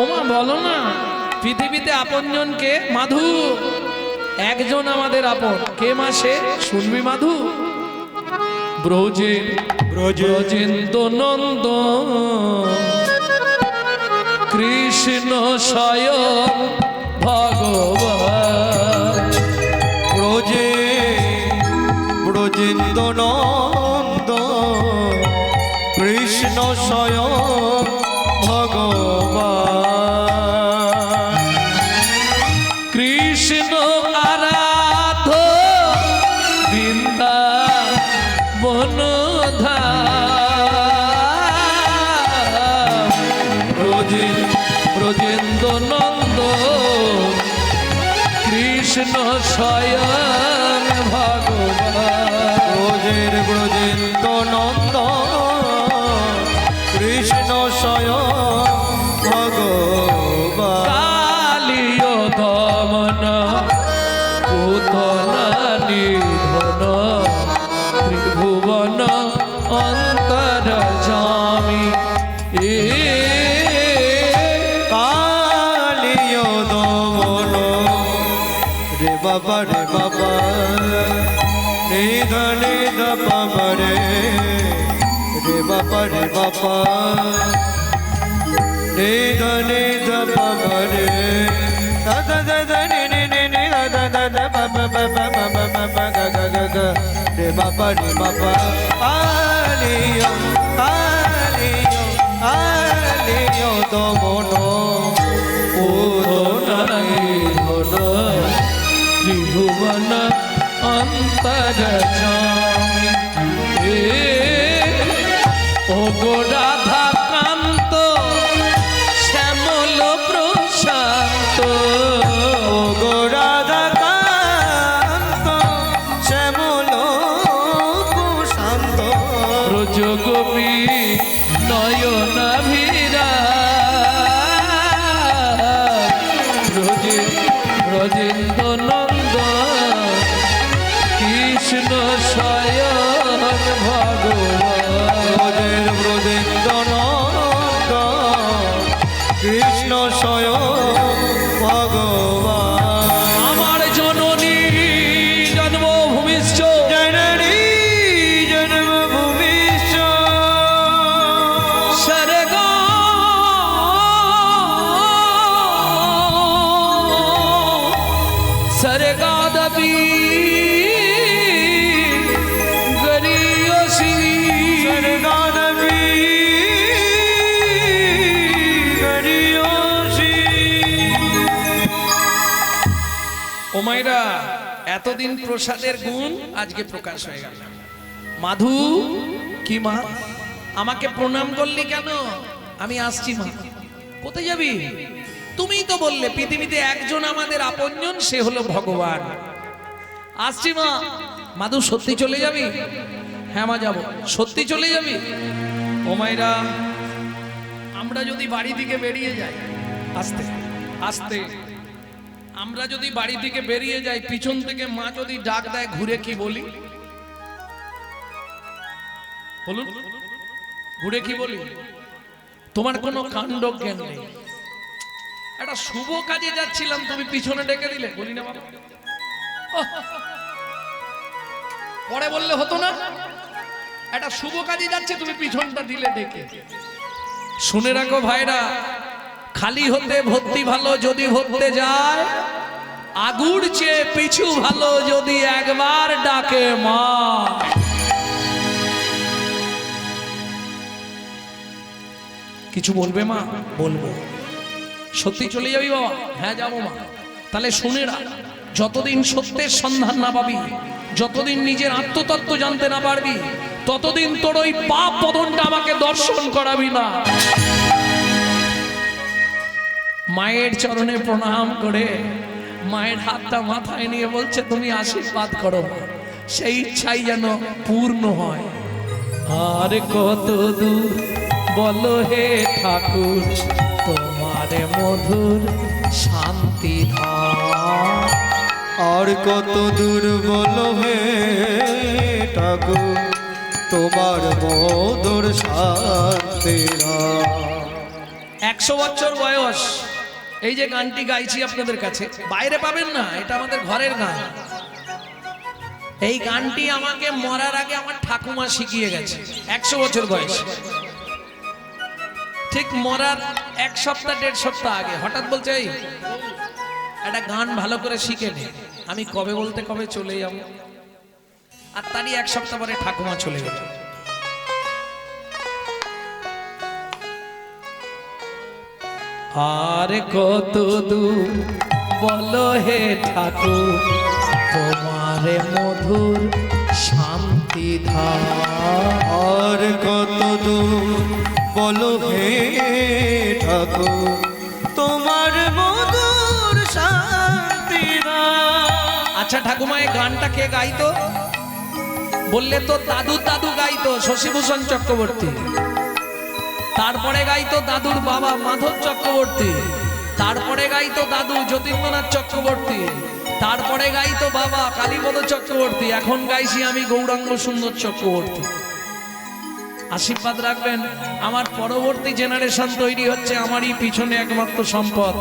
ওমা বলো না, পৃথিবীতে আপনজন কে? মাধু। একজন আমাদের আপন, কে মা সে? শুনবি মাধু? ব্রজেন্দ্র নন্দ কৃষ্ণ স্বয়ং ভগবান। ব্রজেন্দ্র নন্দ কৃষ্ণ স্বয়ং ভগবান। কৃষ্ণ আরাধ বৃন্দাবন ধাম। ব্রজেন্দ্র নন্দ কৃষ্ণ স্বয়ং ভগবান। ব্রজেন্দ্র নন্দ কৃষ্ণ স্বয়ং ভগবান। কালিয় দমন পুতনা নিধন ত্রিভুবন অন্তর্যামী। কালিয় দমন রে বাবা নিধ নিধ বাবা রে বাবা নিধ নিধ বাবা রে দাদা দাদা নি নি নি নি দাদা দাদা বাবা বাবা বাবা বাবা গা গা গা গা রে বাবা কালিয় দমন পুতনা নিধন ত্রিভুবন অন্তর্যামী। ও গো রাধা কান্ত শ্যামল প্রশান্ত। ও গো রাধা কান্ত শ্যামল প্রশান্ত। ব্রজ গোপী নয়নাভিরা ব্রজেন্দ্র নন্দ কৃষ্ণ স্বয়ং ভগবান। ব্রজেন্দ্র নন্দ কৃষ্ণ স্বয়ং ভগবান। আমার জননী জন্মভূমিশ্চ জননী জন্মভূমিশ্চ স্বর্গ স্বর্গাদপি গরীয়সী। স্বর্গাদপি গরীয়সী। ও মায়েরা, এতদিন প্রসাদের গুণ আজকে প্রকাশ হয়ে গেল। মাধু, কি মা আমাকে প্রণাম করলি কেন? আমি আসছি মা। কোথায় যাবি? তুমিই তো বললে পৃথিবীতে একজন আমাদের আপনজন, সে হলো ভগবান। আসছি মা। মাধু, সত্যি চলে যাবি? হ্যাঁ মা যাবো। সত্যি চলে যাবি? ও মায়েরা, আমরা যদি বাড়ি থেকে বেরিয়ে যাই, আস্তে আস্তে আমরা যদি বাড়ি থেকে বেরিয়ে যাই, পিছন থেকে মা যদি ডাক দেয়, ঘুরে কি বলি? বলুন, ঘুরে কি বলি? তোমার কোনো কাণ্ড জ্ঞান নেই। একটা শুভ কাজে যাচ্ছিলাম, তুমি পিছনে ডেকে দিলে, বলি না বাবা? পরে বললে হতো না? একটা শুভ কাজে যাচ্ছে, তুমি পিছনটা দিলে ডেকে। শুনে রাখো ভাইরা, খালি হতে ভর্তি ভালো যদি ভরতে যায়, আগুর চেয়ে পিছু ভালো যদি একবার ডাকে মা। কিছু বলবে মা? বলবো। সত্যি চলে যাবি বাবা? হ্যাঁ যাবো মা। তাহলে শুনে রাখ, যতদিন সত্যের সন্ধান না পাবি, যতদিন নিজের আত্মতত্ত্ব জানতে না পারবি, ততদিন তোর ওই পাপ পদনটা আমাকে দর্শন করাবি না। মায়ের চরণে প্রণাম করে মায়ের হাতটা মাথায় নিয়ে বলছে, তুমি আশীর্বাদ করো, সেই ইচ্ছাই যেন পূর্ণ হয়। আর কত দূর বলো হে ঠাকুর তোমার মধুর শান্তি ধাম। আর কত দূর বলো হে ঠাকুর তোমার মধুর শান্তি ধাম। 100 বছর বয়স। এই যে গানটি গাইছি আপনাদের কাছে, বাইরে পাবেন না, এটা আমাদের ঘরের গান। এই গানটি আমাকে মরার আগে আমার ঠাকুমা শিখিয়ে গেছে, 100 বছর বয়স। ঠিক মরার 1 সপ্তাহ 1.5 সপ্তাহ আগে হঠাৎ বলছে, এই একটা গান ভালো করে শিখে নে। আমি কবে বলতে কবে চলে যাব, আর তারই 1 সপ্তাহ পরে ঠাকুমা চলে গেল। আর কত দূর বলো হে ঠাকুর, তোমার মধুর শান্তি ধার। আর কত দূর বলো হে ঠাকুর, তোমার মধুর শান্তি ধার। আচ্ছা ঠাকুমা, এই গানটা কে গাইতো? বললে তো দাদু দাদু গাইতো শশীভূষণ চক্রবর্তী। তারপরে গাইতো দাদুর বাবা মাধব চক্রবর্তী। তারপরে গাইতো দাদু যতীন্দ্রনাথ চক্রবর্তী। তারপরে গাইতো বাবা কালীপদ চক্রবর্তী। এখন গাইছি আমি গৌরাঙ্গ সুন্দর চক্রবর্তী। আশীর্বাদ রাখবেন, আমার পরবর্তী জেনারেশন তৈরি হচ্ছে, আমারই পিছনে একমাত্র সম্পদ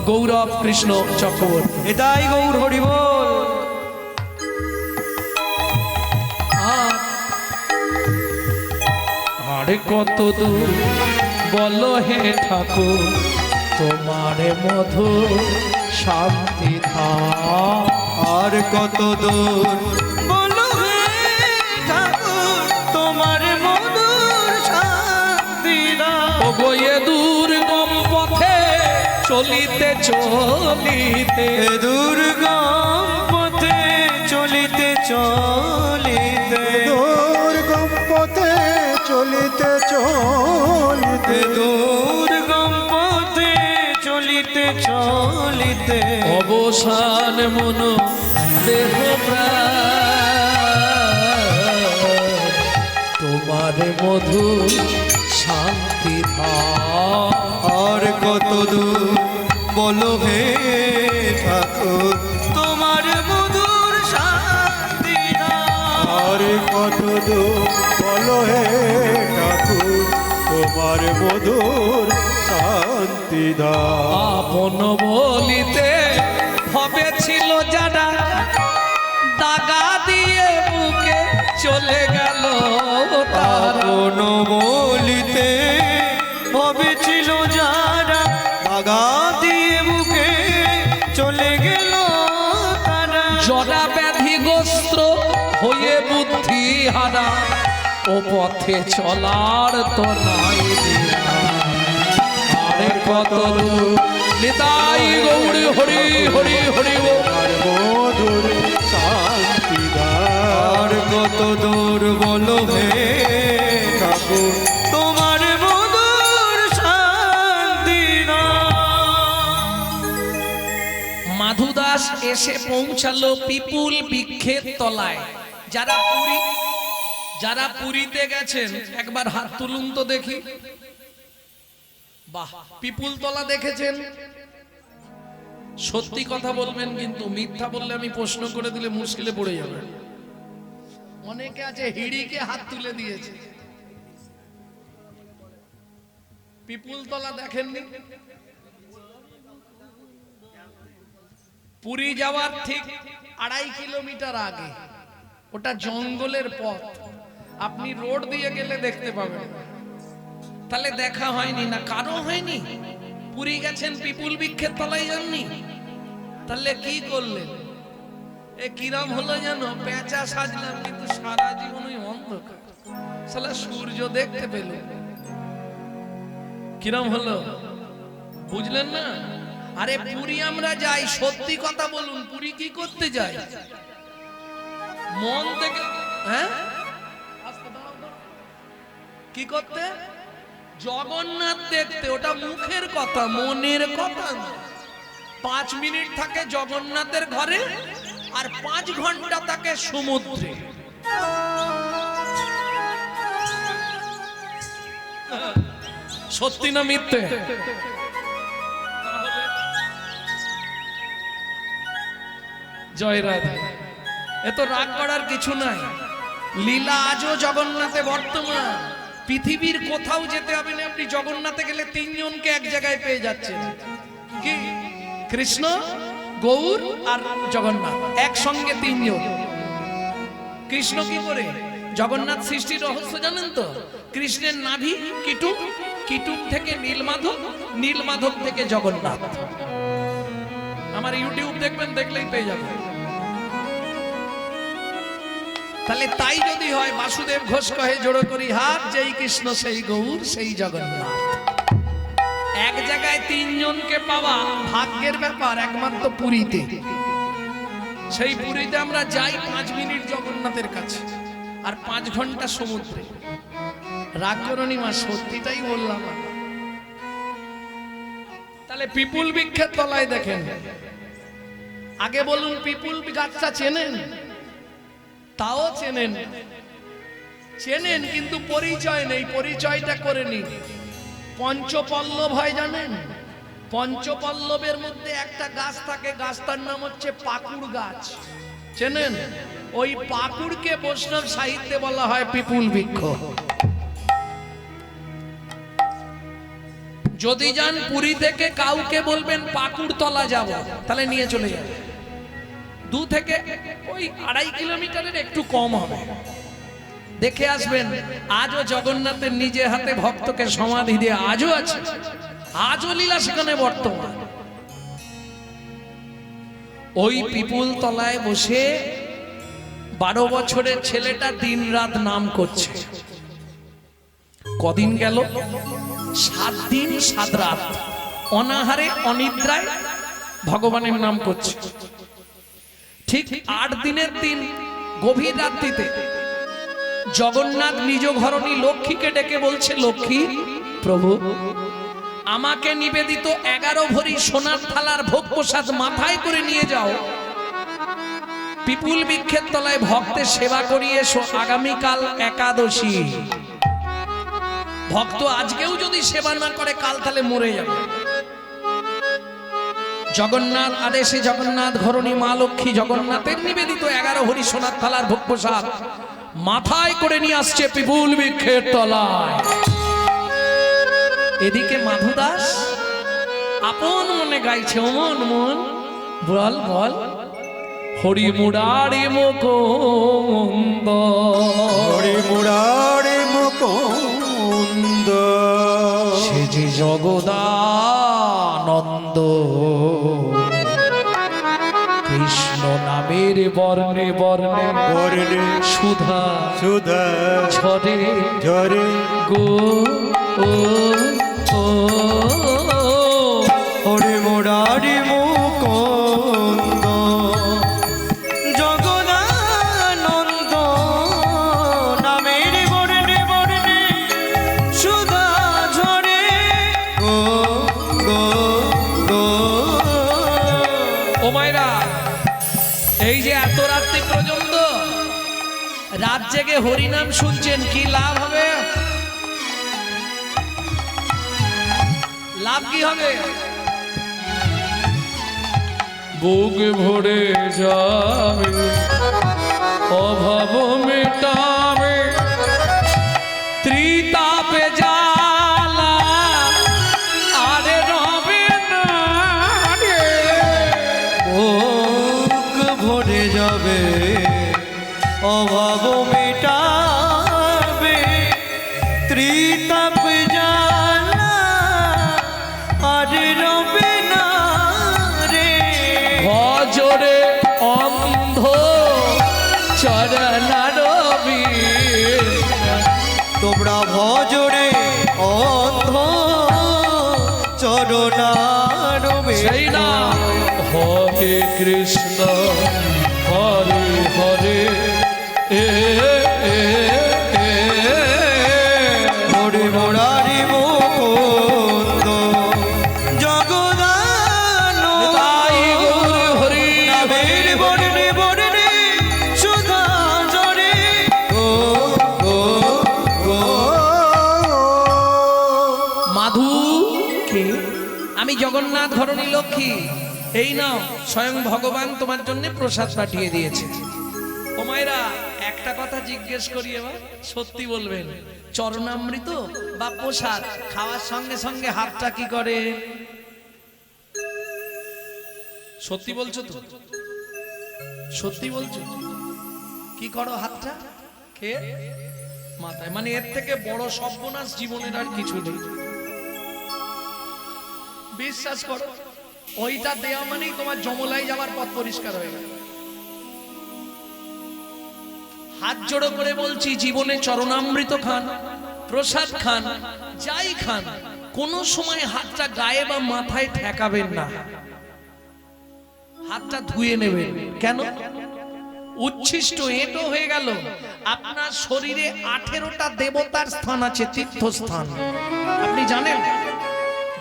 গৌরব কৃষ্ণ চক্রবর্তী। এটাই গৌর হরি বল। আর কত দূর বলো হে ঠাকুর, তোমার মধুর শান্তি ধার। আর কত দূর বলো হে ঠাকুর, তোমার মধুর শান্তি ধার। ও গো এ দুর্গম পথে চলিতে চলিতে, এ দুর্গম পথে চলিতে চলিতে, দুর্গম পথে চলিতে চলিতে, এ দুর্গম পথে চলিতে চলিতে, অবসান মন দেহ প্রাণ, তোমার মধুর শান্তি ধার। আর কত দূর বলো হে ঠাকুর, তোমার মধুর শান্তি ধার। আর কত দূর বলো হে ঠাকুর, তোমার মধুর শান্তি ধার। আপন বলিতে হবে ছিল যারা, দাগা দিয়ে বুকে চলে গেল তারা। আপন বলিতে ভবেছিল যারা, দাগা দিয়ে বুকে চলে গেল তারা। জরা ব্যাধিগ্রস্ত হয়ে বুদ্ধি হারা, ও পথে চলার তো নাই বিধান। আরে কত দূর নিতাই গৌরী হরি হরি হরি বল। আর মধুর শান্তি ধার। আর কত দূর বলো হে ঠাকুর, তোমার মধুর শান্তি ধার। মাধু দাস এসে পৌঁছালো পিপুল বৃক্ষের তলায়। যারা পুরীতে গেছেন একবার হাত তুলুন তো দেখি। বাহ, পিপুল তলা দেখেছেন? সত্যি কথা বলবেন, কিন্তু মিথ্যা বললে আমি প্রশ্ন করে দিলে মুশকিলে পড়ে যাবে। অনেকে আছে হিড়িকে হাত তুলে দিয়েছে। পিপুল তলা দেখেননি? পুরী যাওয়ার ঠিক 2.5 কিলোমিটার আগে, ওটা জঙ্গলের পথ। আপনি রোড দিয়ে গেলে দেখতে পাবেন। তাহলে দেখা হয়নি না? কারো হয়নি? পুরী গেছেন, পিপুল বৃক্ষের তলায় যাননি? তাহলে কি করলেন? এ কিরম হলো জানো? পেঁচা সাজলাম কিন্তু সারা জীবনই অন্ধকার, শালা সূর্য দেখতে পেল। কিরম হলো বুঝলেন না? আরে পুরী আমরা যাই, সত্যি কথা বলুন, পুরী কি করতে যাই? মন থেকে, হ্যাঁ, কি করতে? জগন্নাথ দেখতে। ওটা মুখের কথা, মনের কথা না। 5 মিনিট থাকে জগন্নাথের ঘরে, আর 5 ঘন্টা থাকে সমুদ্রে। সত্যি না মিথ্যে? জয় রাধে। এত রাগ করার কিছু নাই। লীলা আজও জগন্নাথে বর্তমান। পৃথিবীর কোথাও যেতে হবে না, আপনি জগন্নাথে গেলে তিনজনকে এক জায়গায় পেয়ে যাচ্ছেন। কি? কৃষ্ণ, গৌর আর জগন্নাথ একসঙ্গে তিনজন। কৃষ্ণ কি করে? জগন্নাথ সৃষ্টির রহস্য জানেন তো? কৃষ্ণের নাভি কিটুক, কিটুক থেকে নীলমাধব, নীলমাধব থেকে জগন্নাথ। আমার ইউটিউব দেখবেন, দেখলেই পেয়ে যাবেন। তাহলে তাই যদি হয়, বাসুদেব ঘোষ কহে জোড়ো করি হাত, যেই কৃষ্ণ সেই গৌর সেই জগন্নাথ। এক জায়গায় তিনজনকে পাওয়া ভাগ্যের ব্যাপার, একমাত্র পুরীতে। সেই পুরীতে আমরা যাই 5 মিনিট জগন্নাথের কাছে, আর 5 ঘন্টা সমুদ্রে। রাগ করনি মা, সত্যিটাই বললাম। তাহলে পিপুল বৃক্ষের তলায় দেখেন, আগে বলুন পিপুল গাছটা চেনেন? তাও চেনেন, চেনেন কিন্তু পরিচয় নেই, পরিচয়টা করে নিন। পঞ্চপল্লব হয় জানেন? পঞ্চপল্লবের মধ্যে একটা গাছ থাকে, গাছটার নাম হচ্ছে পাকুড় গাছ, চেনেন? ওই পাকুড়কে বৈষ্ণব সাহিত্যে বলা হয় পিপুল বৃক্ষ। যদি যান পুরী থেকে, কাউকে বলবেন পাকুড় তলা যাব, তাহলে নিয়ে চলে যাবে। 2 থেকে ওই 2.5 কিলোমিটারের একটু কম হবে, দেখে আসবেন। আজও জগন্নাথের নিজে হাতে ভক্তকে সমাধি দিয়ে আজও আছে, আজও লীলা সেখানে বর্তমান। ওই পিপুল তলায় বসে 12 বছরের ছেলেটা দিনরাত নাম করছে। কদিন গেল? 7 দিন 7 রাত অনাহারে অনিদ্রায় ভগবানের নাম করছে। ঠিক 8 দিনের দিন গভীর রাত্রিতে জগন্নাথ নিজ ঘরণী লক্ষ্মীকে ডেকে বলছে, লক্ষ্মী প্রভু, আমাকে নিবেদিত 11 ভরি সোনার থালার ভোগ প্রসাদ মাথায় করে নিয়ে যাও, পিপুল বৃক্ষের তলায় ভক্তের সেবা করিয়ে এসো, আগামীকাল একাদশী। ভক্ত আজকেও যদি সেবা না করে, কাল তাহলে মরে যাবে। জগন্নাথ আদেশে জগন্নাথ ঘরণী মা লক্ষ্মী জগন্নাথের নিবেদিত 11 ভরি সোনার থালার ভোগ প্রসাদ মাথায় করে নিয়ে আসছে পিপুল বৃক্ষের তলায়। এদিকে মাধু দাস আপন মনে গাইছে, মন মন বল বল, হরি মুরারি মুকুন্দ, হরি মুরারি মুকুন্দ, সে যে জগদানন্দ, কৃষ্ণ নামের বর্ণে বর্ণে বর্ণে সুধা সুধা ঝরে ঝরে গো ও ও। হরি মুরারি মুকুন্দ, জগদানন্দ, নামের বর্ণে বর্ণে সুধা ঝরে গো গো গো। ও মায়েরা, এই যে এত রাত্রি পর্যন্ত রাত জেগে হরিনাম শুনছেন, কি লাভ হবে? লাভ কি হবে? বুক ভরে যাবে, অভাব মেটাবে, ত্রিতাপে জ্বালা আরে রবে না রে। বুক ভরে যাবে, অভাব মেটাবে, ত্রিতাপ জ্বালা আর রবে না রে। ভজরে অন্ধ চরণারবি, তোমরা ভজরে অন্ধ চরণারবে। সেই না হরে কৃষ্ণ হরে হরে এ এ এ, হরি মুরারি মুকুন্দ, জগদানন্দ, তাই গৌর হরি নামের বর্ণে বর্ণে সুধা ঝরে গো গো গো। মাধু কে? আমি জগন্নাথ ঘরণী লক্ষ্মী। এই নাও, স্বয়ং ভগবান তোমার জন্য প্রসাদ পাঠিয়ে দিয়েছে। ও মায়েরা, একটা কথা জিজ্ঞেস করি এবার, সত্যি বলবেন, চরণামৃত বা প্রসাদ খাওয়ার সঙ্গে সঙ্গে হাতটা কি করে? সত্যি বলছো তো? সত্যি বলছো? কি করো হাতটা? কে? মাথায়। মানে এর থেকে বড় সর্বনাশ জীবনের আর কিছু নেই। বিশ্বাস করো, ওইটা দেওয়া মানেই তোমার যমলাই যাওয়ার পথ পরিষ্কার হয়ে গেল। হাত জোড়ো করে বলছি, জীবনে চরণামৃত খান, প্রসাদ খান, যাই খান, কোন সময় হাতটা গায়ে বা মাথায় ঠেকাবেন না, হাতটা ধুয়ে নেবেন। কেন? উচ্ছিষ্ট এঁটো হয়ে গেল। আপনার শরীরে 18টা দেবতার স্থান আছে, তীর্থস্থান। আপনি জানেন?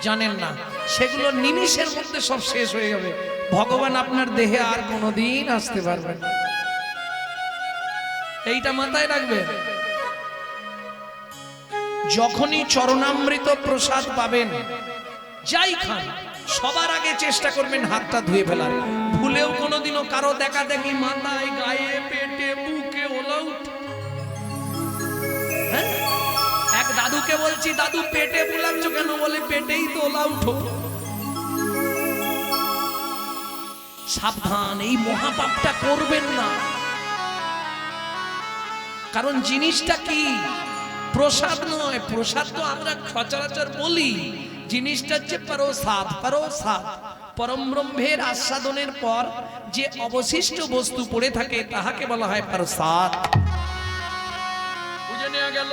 জানেন না। সেগুলো নিমিষের মধ্যে সব শেষ হয়ে যাবে। ভগবান আপনার দেহে আর কোনোদিন আসতে পারবেন না। এইটা মাথায় রাখবেন। যখনই চরণামৃত প্রসাদ পাবেন, যাই খান, সবার আগে চেষ্টা করবেন হাতটা ধুয়ে ফেলার। ভুলেও কোনোদিনও কারো দেখা দেখি মাথায়, গায়ে, পেটে, বুকে ওলাউট। হ্যাঁ, এক দাদুকে বলছি, দাদু পেটে বুলাচ্ছ কেন? বলে পেটেই তো ওলাউট। সাবধান, এই মহাপাপটা করবেন না। কারণ জিনিসটা কি? প্রসাদ নয়। প্রসাদ তো আমরা সচরাচর বলি, জিনিসটা হচ্ছে প্রসাদ। প্রসাদ পরম ব্রহ্মের আস্বাদনের পর যে অবশিষ্ট বস্তু পড়ে থাকে তাহাকে বলা হয় প্রসাদ। বুঝে নেওয়া গেল?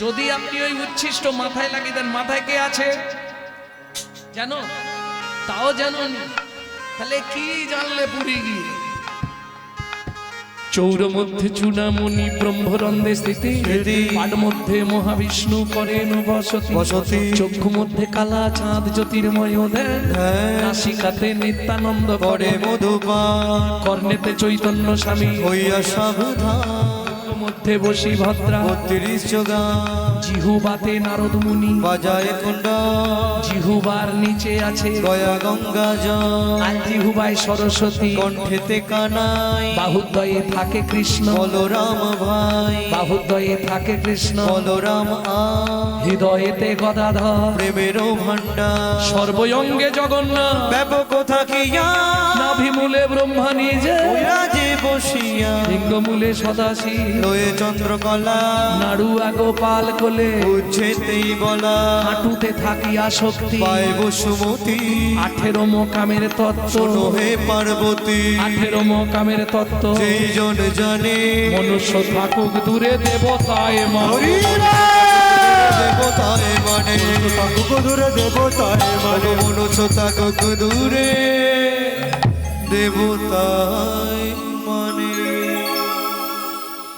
যদি আপনি ওই উচ্ছিষ্ট মাথায় লাগিয়ে দেন, মাথায় কে আছে জানো? তাও জানোনি, তাহলে কি জানলে পুরী গিয়ে? চৌর মধ্যে চূড়ামণি ব্রহ্মরন্ধে স্থিতি, পাড মধ্যে মহাবিষ্ণু করেন বসতি, চক্ষু মধ্যে কালা চাঁদ জ্যোতির্ময় দেন, নাসিকাতে নিত্যানন্দ করে মধুপান, কর্ণেতে চৈতন্য স্বামী হইয়া সাবধান, মধ্যে বসি ভদ্রা 32 যোগা, জিহুবাতে নারদ মুনি বাজায় কুণ্ডা, জিহুবার নিচে আছে গয়া গঙ্গা জল, আর জিহুবায় সরস্বতী, কণ্ঠেতে কানাই, বাহুদ্বয়ে থাকে কৃষ্ণ বলরাম ভাই, বাহুদ্বয়ে থাকে কৃষ্ণ বলরাম হৃদয়েতে গদাধর প্রেমের ভান্ডার, সর্বঙ্গে জগন্নাথ ব্যাপক থাকিয়া, নাভিমূলে ব্রহ্মা নিজে রাজে বসিয়া, লিঙ্গমূলে সদাশিব লয়ে চন্দ্রকলা, নাড়ুয়া গোপাল কোলে উচ্ছেতেই বলা, হাঁটুতে থাকিয়া শক্তি পায় বসুমতি, 18 মোকামের তত্ত্ব হে পার্বতী, 18 মোকামের তত্ত্ব যেই জন জানে, মনুষ্য থাকুক দূরে দেবতায় মানে, দেবতায় মানে, থাকুক দূরে দেবতায় মানে, মনুষ্য থাকুক দূরে দেবতায় মানে।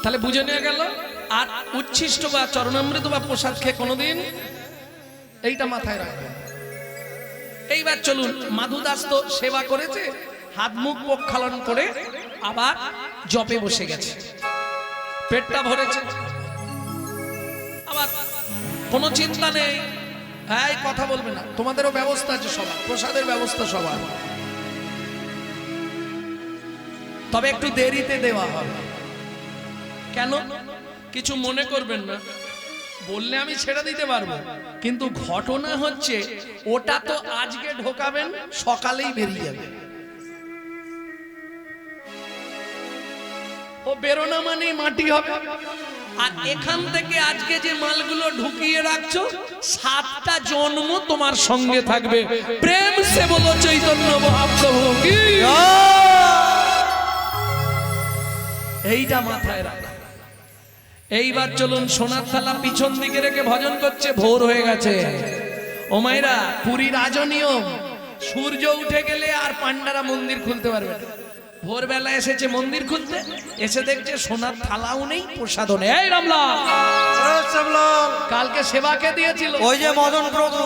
তাহলে বুঝে নেওয়া গেল। আর উচ্ছিষ্ট বা চরণামৃত বা প্রসাদ খেয়ে কোনোদিন এইটা মাথায় রাখবেন। এইবার চলুন, মাধু দাস তো সেবা করেছে, হাত মুখ প্রক্ষালন করে আবার জপে বসে গেছে, পেটটা ভরেছে, আবার কোনো চিন্তা নেই। হ্যাঁ, কথা বলবে না, তোমাদেরও ব্যবস্থা আছে সবার, প্রসাদের ব্যবস্থা সবার, তবে একটু দেরিতে দেওয়া হবে। কেন? কিছু মনে করবেন না, বললে আমি ছেড়ে দিতে পারবো, কিন্তু ঘটনা হচ্ছে ওটা তো আজকে ঢোকাবেন, সকালেই বেরিয়ে যাবে। ও বেরোনা মানে মাটি হবে। আর এখান থেকে আজকে যে মালগুলো ঢুকিয়ে রাখছো, 7টা জন্ম তোমার সঙ্গে থাকবে। প্রেম সে বলো চৈতন্য মহাপ্রভু কি। এইটা মাথায় রাখ। এইবার চলুন, সোনার থালা পিছন দিকে রেখে ভজন করছে, ভোর হয়ে গেছে। ও মায়েরা, পুরী রাজনিয়ম, সূর্য উঠে গেলে আর পান্ডারা মন্দির খুলতে পারবে না। ভোরবেলা এসেছে মন্দির খুলতে, এসে দেখছে সোনার থালাও নেই, প্রসাদও নেই। এই রামলাল, কালকে সেবাকে দিয়েছিল ওই যে মদন প্রভু,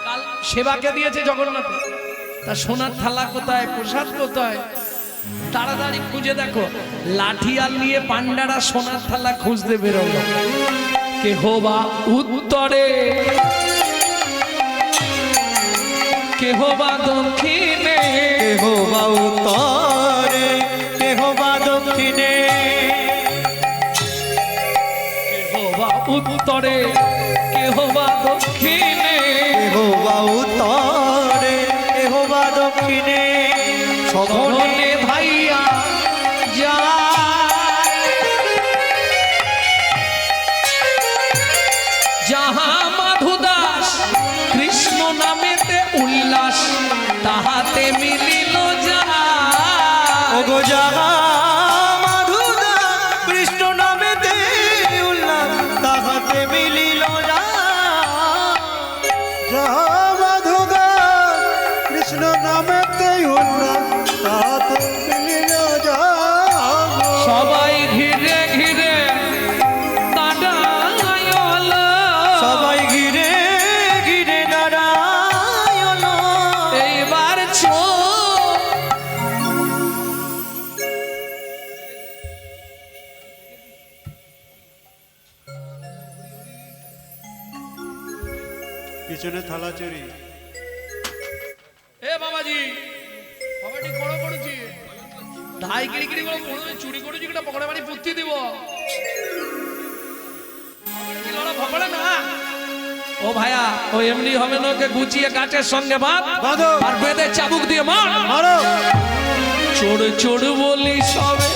কাল সেবাকে দিয়েছে জগন্নাথ, তা সোনার থালা কোথায়, প্রসাদ কোথায়? তাড়াতাড়ি খুঁজে দেখো, লাঠিয়াল নিয়ে পান্ডারা সোনার থালা খুঁজতে বেরোলো। কেহ বা উত্তরে, কেহ বা দক্ষিণে, কেহ বা উত্তরে, উত্তরে কেহ বা দক্ষিণে, এহোবা উত্তরে এহোবা দক্ষিণে, সকলে সকলে ভাইয়া যায়। যাহা মাধুদাস কৃষ্ণ নামেতে উল্লাস, তাহাতে মিলিল যায়। ওগো যাহা মাধুদা কৃষ্ণ নামেতে উল্লাস, তাহাতে মিলিল যাহা মাধুদা কৃষ্ণ নামেতে উল্লাস, তাতে মিলিল যায়। সবাই ঘিরে ঘিরে দাঁড়ায়ল, সবাই ঘিরে ঘিরে দাঁড়ায়ল। এইবার পিছনে থালা চুরি। এ বাবাজি বাবাটি বড় করেছি ধাই গিরি গিরি করে মনে হয় চুরি করেছি, কিনা পকড়ে বাড়ি পুঁতি দিব ভগড়ে না। ও ভাইয়া ও এমনি হবে না, ওকে গুছিয়ে গাছের সঙ্গে বাঁধো। আর বেঁধে চাবুক দিয়ে মার। মারো। চোর চোর বলি সবে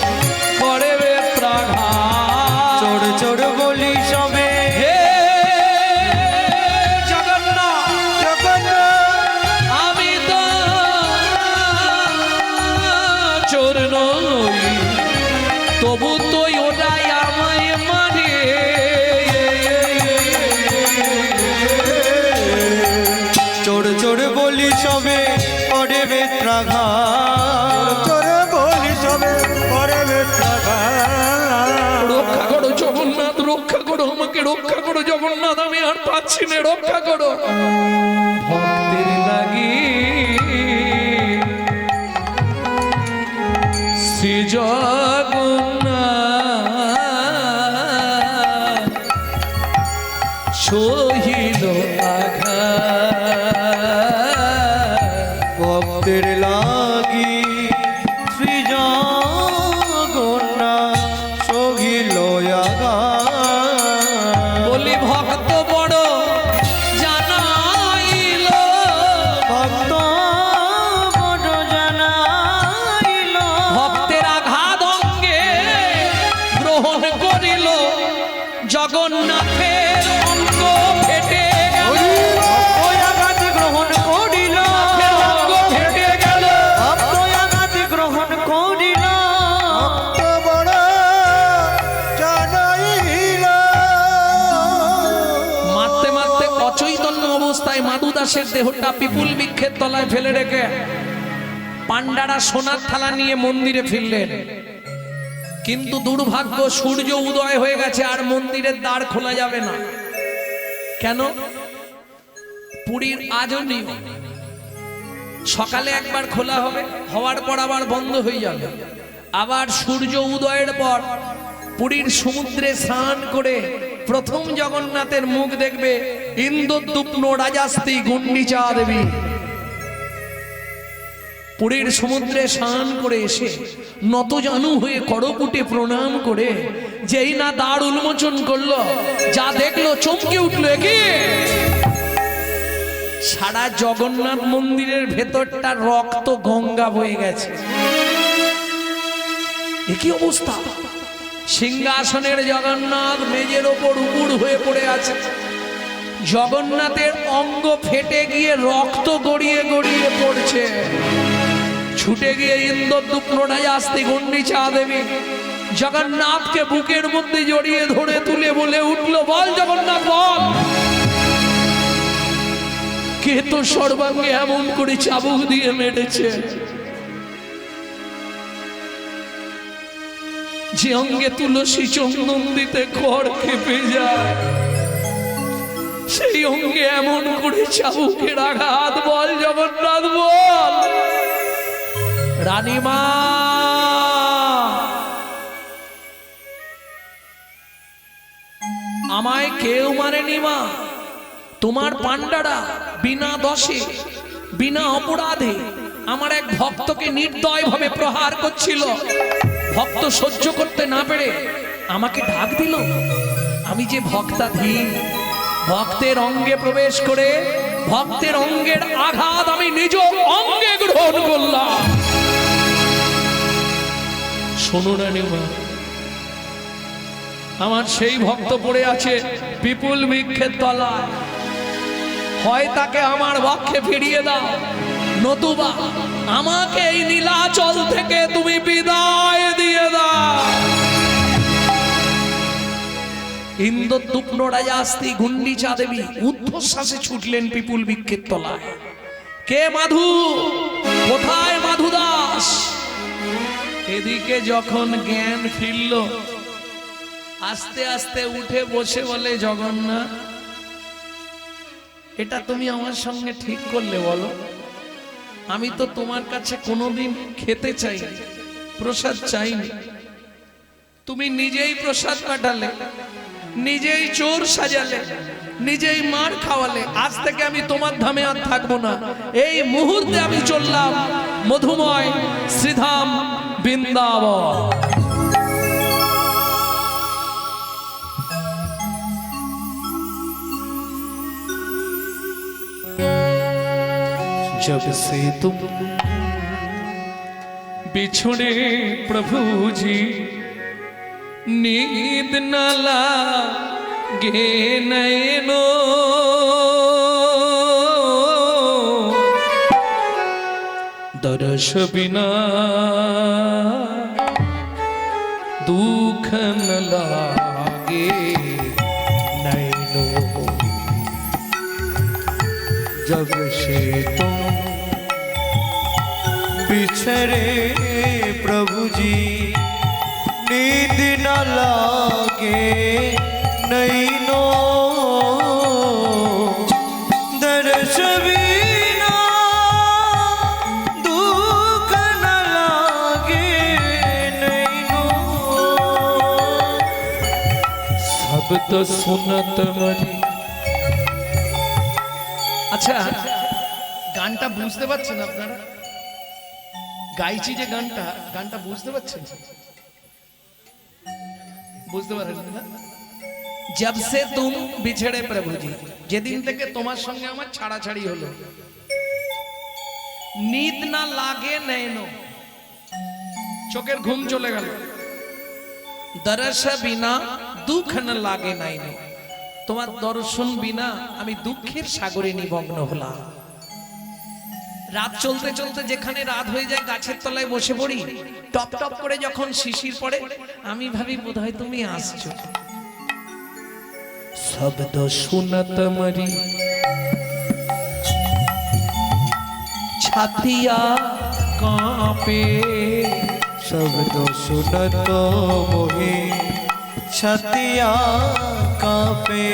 করে বেত্রাঘাত, চোর চোর বলি সবে হে জগন্নাথ জগন্নাথ আমি তো চোর নই, তবু তো ওরাই আমায় মারে। চোর চোর বলি সবে করে বেত্রাঘাত, চোরে বলি সবে করে বেত্রাঘাত। রক্ষা করো জগন্নাথ, রক্ষা করো আমাকে, রক্ষা করো জগন্নাথ, আমি আর পাচ্ছি না, রক্ষা করো। ভক্তের লাগি শ্রী জগন্নাথ সহিল আঘাত। ভক্তের লাগি শ্রী জগন্নাথ সহিল আঘাত। বলি ভক্ত বড় জানাইল, ভক্ত বড় জানাইল, ভক্তের আঘাত অঙ্গে গ্রহণ করিল, জগন্নাথের অঙ্গ ফেটে গেল, ওই আঘাত গ্রহণ করিল, অঙ্গ ফেটে গেল। ভক্ত আঘাত গ্রহণ করিল। ভক্ত বড় জানাইল। মারতে মারতে অচৈতন্য অবস্থায় মাধু দাসের দেহটা পিপুল বৃক্ষের তলায় ফেলে রেখে পান্ডারা সোনার থালা নিয়ে মন্দিরে ফিরলেন। কিন্তু দুর্ভাগ্য, সূর্য উদয় হয়ে গেছে আর মন্দিরের দ্বার খোলা যাবে না। কেন? পুরীর আজও নিয়ম, সকালে একবার খোলা হবে, হওয়ার পর আবার বন্ধ হয়ে যাবে। আবার সূর্য উদয়ের পর পুরীর সমুদ্রে স্নান করে প্রথম জগন্নাথের মুখ দেখবে ইন্দ্রদ্যুম্ন রাজাস্তি গুন্ডিচা দেবী। পুরীর সমুদ্রে স্নান করে এসে নতজানু হয়ে করপুটে প্রণাম করে যেই না দ্বার উন্মোচন করলো, যা দেখলো চমকে উঠলো, কি সারা জগন্নাথ মন্দিরের ভেতরটা রক্ত গঙ্গা বয়ে গেছে। একই অবস্থা, সিংহাসনের জগন্নাথ মেজের ওপর উপুড় হয়ে পড়ে আছে, জগন্নাথের অঙ্গ ফেটে গিয়ে রক্ত গড়িয়ে গড়িয়ে পড়ছে। ছুটে গিয়ে ইন্দ্রদ্যুম্ন রাজাস্তি গুন্ডিচা দেবী জগন্নাথকে বুকের মধ্যে জড়িয়ে ধরে তুলে বলে উঠলো, বল জগন্নাথ বল, কে তো সর্বাঙ্গে এমন করে চাবুক দিয়ে মেরেছে, যে অঙ্গে তুলসী চন্দন দিতে খড় খেপে যায়, সেই অঙ্গে এমন করে চাবুকের আঘাত, বল জগন্নাথ বল। রানীমা আমায় কেউ মারেনি মা, তোমার পান্ডারা বিনা দোষে বিনা অপরাধে আমার এক ভক্তকে নির্দয়ভাবে প্রহার করছিল। ভক্ত সহ্য করতে না পেরে আমাকে ডাক দিল, আমি যে ভক্তাধীন, ভক্তের অঙ্গে প্রবেশ করে ভক্তের অঙ্গের আঘাত আমি নিজ অঙ্গে গ্রহণ করলাম। শোনো না নিমা, আমার সেই ভক্ত পড়ে আছে বিপুল বৃক্ষের তলায়, হয় তাকে আমার বক্ষে ফিরিয়ে দাও, নতুবা আমাকে এই নীলাচল থেকে তুমি বিদায় দিয়ে দাও। ইন্দ্রদুপ্ন রাজাস্তি গুন্ডিচা দেবী ঊর্ধ্বশ্বাসে ছুটলেন বিপুল বৃক্ষের তলায়। কে মাধু? কোথায় মাধু দাস? এদিকে যখন জ্ঞান ফিরল, আস্তে আস্তে উঠে বসে বলে, জগন্নাথ, এটা তুমি আমার সঙ্গে ঠিক করলে বলো? আমি তো তোমার কাছে কোনোদিন খেতে চাই, প্রসাদ চাইনি, তুমি নিজেই প্রসাদ পাঠালে, নিজেই চোর সাজালে, নিজেই মার খাওয়ালে। আজ থেকে আমি তোমার ধামে আর থাকবো না। এই মুহূর্তে আমি চললাম মধুময় শ্রীধাম বৃন্দাবন। जब से तुम बिछड़े प्रभु जी, नींद न लागे नैनो, दर्श बिना दुख न लागे नैनो। जब से तुम बिछड़े प्रभु जी, नींद न लागे नैनो, दर्श बिना दुख न लागे नैनो। शब्द सुनत मरी। আচ্ছা, গানটা বুঝতে পারছেন আপনারা? গাইছি যে গানটা, গানটা বুঝতে পারছেন? বুঝতে পারেন না? जब से तुम बिछड़े प्रभु जी, যেদিন থেকে তোমার সঙ্গে আমার ছাড়াছাড়ি হলো, নিদ না লাগে নয়নো, চোখের ঘুম চলে গেল, দরস বিনা দুঃখ না লাগে নাইনো, তোমার দর্শন বিনা আমি দুঃখের সাগরে নিমগ্ন হলাম। রাত চলতে চলতে যেখানে রাত হয়ে যায় গাছের তলায় বসে পড়ি, টপ টপ করে যখন শিশির পড়ে আমি ভাবি বোধহয় তুমি আসছো। শব্দ শুনত মরি ছাতিয়া কাঁপে, शब्द सुनत मोहि छतिया कांपे।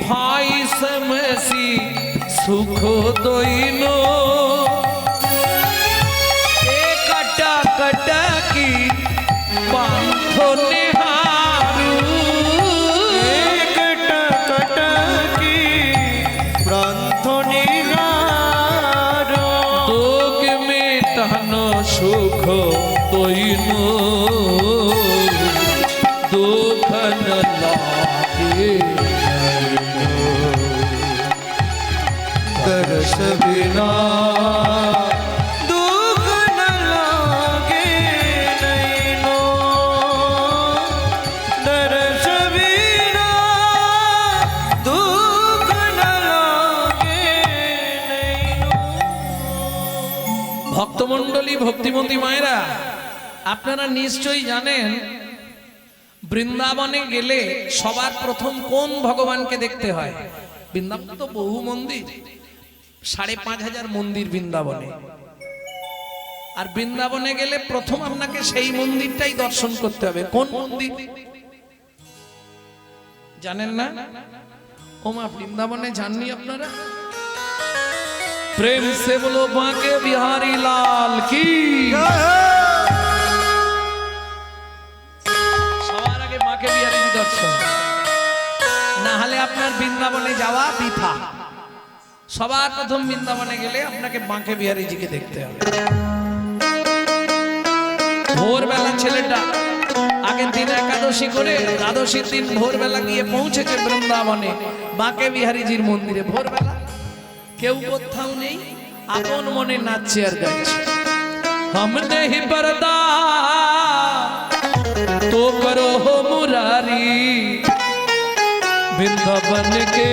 भाई समसी सुख दोइनो, कटा कटा की बांधो निहारू, कट की प्रांतो निहारो, दोग में तहनो सुख दोइनो, दुख न लागे दर्श बिना दुख न लागे नैनो, दर्श बिना दुख न लागे नैनो। ভক্তমণ্ডলী, ভক্তিমতী মায়েরা, আপনারা নিশ্চয়ই জানেন বৃন্দাবনে গেলে সবার প্রথম কোন ভগবানকে দেখতে হয়? বৃন্দাবন তো বহু মন্দির, ৫,৫০০ মন্দির বৃন্দাবনে। আর বৃন্দাবনে গেলে প্রথম আপনাকে সেই মন্দিরটাই দর্শন করতে হবে। কোন মন্দির জানেন না? ও মা, বৃন্দাবনে যাননি আপনারা? প্রেম সে বলো বাঁকে বিহারী লাল কি। সবার আগে বাঁকে বিহারী দর্শন, না হলে আপনার বৃন্দাবনে যাওয়া বৃথা। সবার প্রথম বৃন্দাবনে গেলে আপনাকে বাঁকে বিহারীজিকে দেখতে হবে। ভোরবেলা ছেলেটা আগের দিন একাদশী করে দ্বাদশীর দিন ভোরবেলা গিয়ে পৌঁছেছে বৃন্দাবনে বাঁকে বিহারীজির মন্দিরে। ভোরবেলা কেউ কোথাও নেই, আপন মনে নাচছে আর গাইছে। हम नहीं पर्दा तो करो हो मुरारी वृंदावन के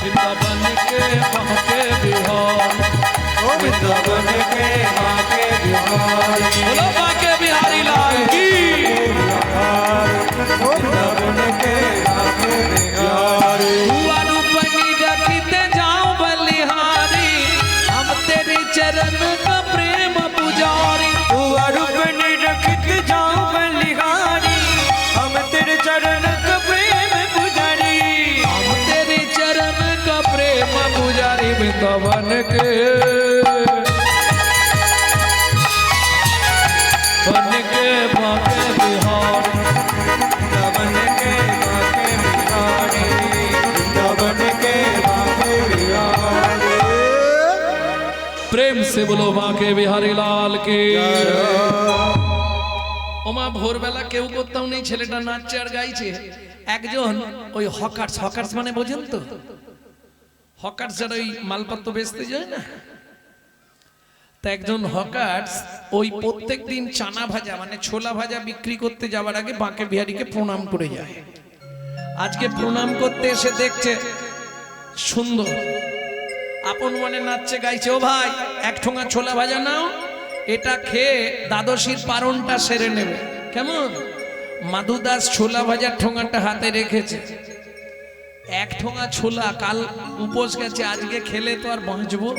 वृंदावन के बांके बिहार वृंदावन के बांके बिहार बोलो बांके बिहारी लाल की वृंदावन के बांके बिहार हुआ रूपनी रखते जाओ बलिहारी हम तेरे चरण का प्रेम पुजारी हुआ रूपनी रखत जाओ बलिहारी हम तेरे चरण का प्रेम पुजारी हम तेरे चरण का प्रेम पुजारी वृंदावन के बन के बांके बिहार वृंदावन के बांके बिहारी वृंदावन के बांके बिहारी प्रेम से बोलो बांके बिहारी लाल के। ওমা ভোরবেলা কেউ কোথাও নেই, ছেলেটা নাচছে আর গাইছে। একজন ওই হকার্স, হকার্স মানে বোঝেন তো, হকার্স যারা ওই মালপত্র বেচতে যায় না, তা একজন হকার্স ওই প্রত্যেক দিন চানা ভাজা মানে ছোলা ভাজা বিক্রি করতে যাওয়ার আগে বাঁকে বিহারীকে প্রণাম করে যায়। আজকে প্রণাম করতে এসে দেখছে সুন্দর, আপন মনে নাচছে গাইছে। ও ভাই, এক ঠোঙা ছোলা ভাজা নাও, এটা খেয়ে দ্বাদশীর পারণটা সেরে নেবে। কেমন? মাধুদাস ছোলা ভাজার ঠোঙাটা হাতে রেখেছে। এক ঠোঙা ছোলা, কাল উপোস গেছে, আজকে খেলে তো আর বাঁচবো।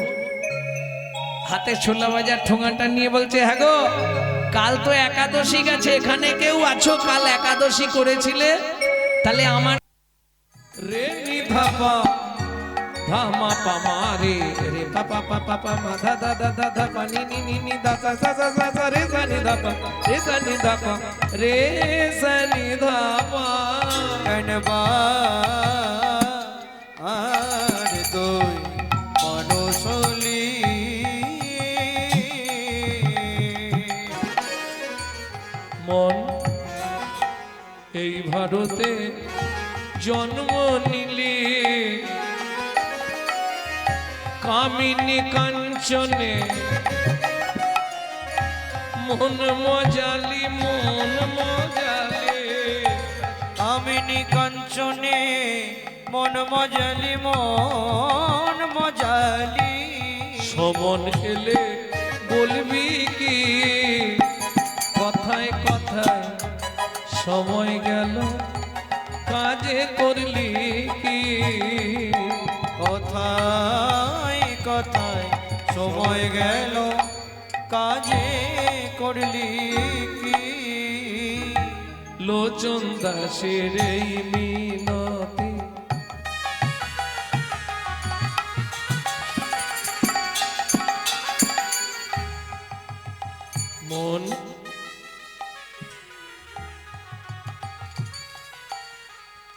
হাতে ছোলা ভাজার ঠোঙাটা নিয়ে বলছে, হ্যাঁ গো, কাল তো একাদশী গেছে, এখানে কেউ আছো কাল একাদশী করেছিলে? তাহলে আমার রে নি ধাপা ধামা পামা রে রে পাপা পাপা পামা ধা ধা ধা ধা ধা পা নি নি নি নি ধা সা সা সা সা সা রে সা নি ধা পা রে সা নি ধা পা রে সা নি ধা পা কনবা আর তুই মনসলি মন এই ভারতে জন্ম নিলে কামিনী কাঞ্চনে মন মজালি মন মজালে কামিনী কাঞ্চনে মন মজালি মন মজালি সমন এলে বলবি কি কথায় কথায় সময় গেল কাজে করলি কি কথায় কথায় সময় গেল কাজে করলি কি লোচন দাসের এই মিনতি মন